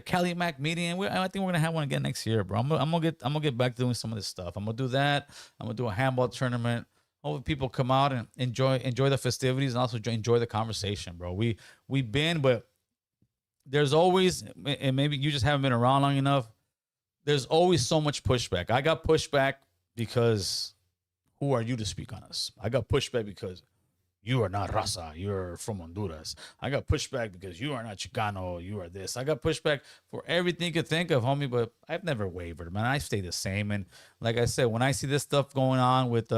Cali Mac meeting, and I think we're gonna have one again next year, bro. I'm gonna get back to doing some of this stuff. I'm gonna do that. I'm gonna do a handball tournament. Hopefully people come out and enjoy the festivities and also enjoy the conversation, bro. We've been, but there's always, and maybe you just haven't been around long enough. There's always so much pushback. I got pushback because who are you to speak on us? I got pushback because you are not Raza. You're from Honduras. I got pushback because you are not Chicano. You are this. I got pushback for everything you could think of, homie, but I've never wavered, man. I stay the same. And like I said, when I see this stuff going on with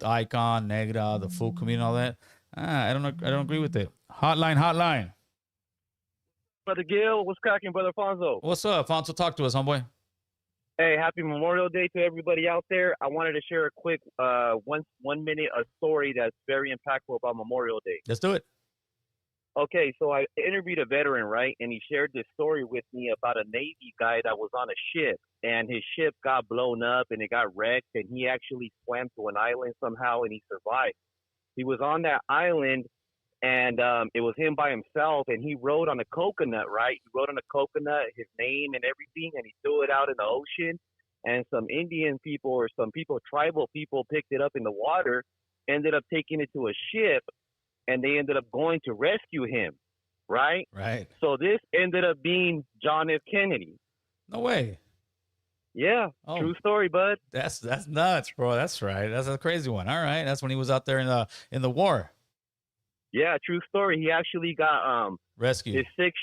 Icon, Negra, the full community and all that, I don't agree with it. Hotline. Brother Gil, what's cracking, Brother Fonzo? What's up, Fonzo? Talk to us, homeboy. Hey, happy Memorial Day to everybody out there. I wanted to share a quick 1 minute a story that's very impactful about Memorial Day. Let's do it. Okay, so I interviewed a veteran, right? And he shared this story with me about a Navy guy that was on a ship, and his ship got blown up and it got wrecked, and he actually swam to an island somehow and he survived. He was on that island, and it was him by himself, and he rode on a coconut, right? He rode on a coconut, his name and everything, and he threw it out in the ocean. And some Indian people or some people, tribal people, picked it up in the water, ended up taking it to a ship, and they ended up going to rescue him, right? Right. So this ended up being John F. Kennedy. No way. Yeah, Oh. true story, bud. That's nuts, bro. That's right. That's a crazy one. All right. That's when he was out there in the war. Yeah, true story. He actually got Rescue. his six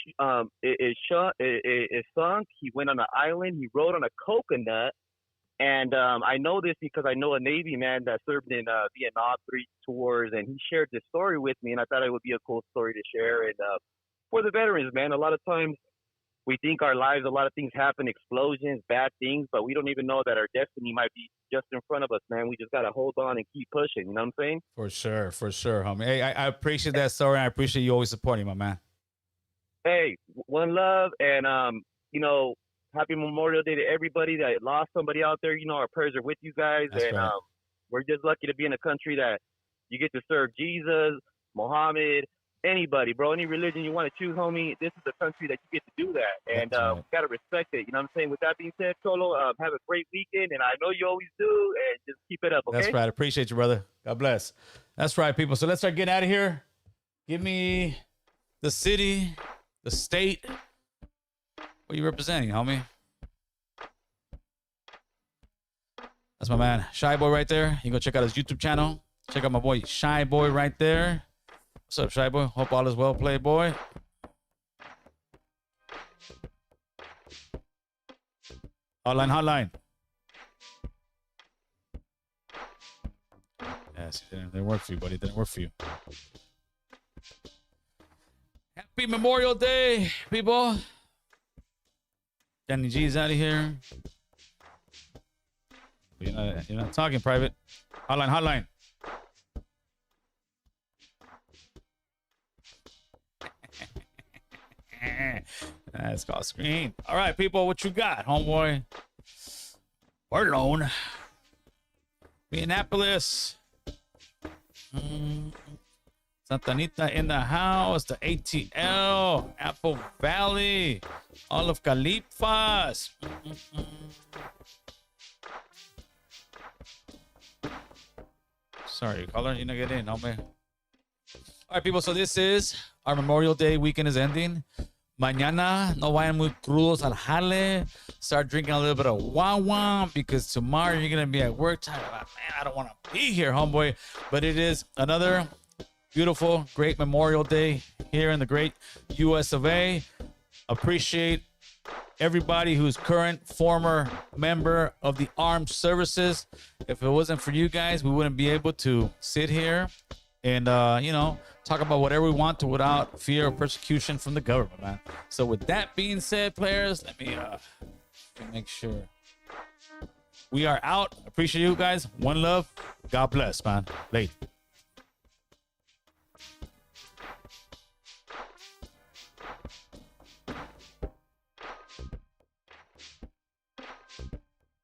it sunk. He went on an island. He rode on a coconut. And I know this because I know a Navy man that served in Vietnam 3 tours, and he shared this story with me, and I thought it would be a cool story to share. And for the veterans, man, a lot of times we think our lives, a lot of things happen, explosions, bad things, but we don't even know that our destiny might be just in front of us, man. We just got to hold on and keep pushing. You know what I'm saying? For sure, homie. Hey, I appreciate that story. And I appreciate you always supporting my man. Hey, one love, and you know, happy Memorial Day to everybody that lost somebody out there. You know, our prayers are with you guys. That's and right. We're just lucky to be in a country that you get to serve Jesus, Muhammad, anybody, bro. Any religion you want to choose, homie. This is the country that you get to do that. And right. we got to respect it. You know what I'm saying? With that being said, Cholo, have a great weekend. And I know you always do. And just keep it up, okay? That's right. Appreciate you, brother. God bless. That's right, people. So let's start getting out of here. Give me the city, the state. What are you representing, homie? That's my man, Shy Boy right there. You can go check out his YouTube channel. Check out my boy, Shy Boy right there. What's up, Shy Boy? Hope all is well, Playboy. Hotline. Yes, it didn't work for you, buddy. It didn't work for you. Happy Memorial Day, people. Danny G's out of here. You're not talking private. Hotline. That's called screen. All right, people, what you got, homeboy? We're alone. Minneapolis. Santa Anita in the house. The ATL. Apple Valley. All of Califas. Sorry, caller, you not get in, homie. All right, people, so this is our Memorial Day weekend is ending. Mañana, no vayan muy crudos al jale. Start drinking a little bit of wah because tomorrow you're going to be at work. Talking about, man, I don't want to be here, homeboy. But it is another beautiful, great Memorial Day here in the great US of A. Appreciate everybody who's current, former member of the armed services. If it wasn't for you guys, we wouldn't be able to sit here and, talk about whatever we want to without fear of persecution from the government, man. So with that being said, players, let me make sure. We are out. Appreciate you guys. One love. God bless, man. Late.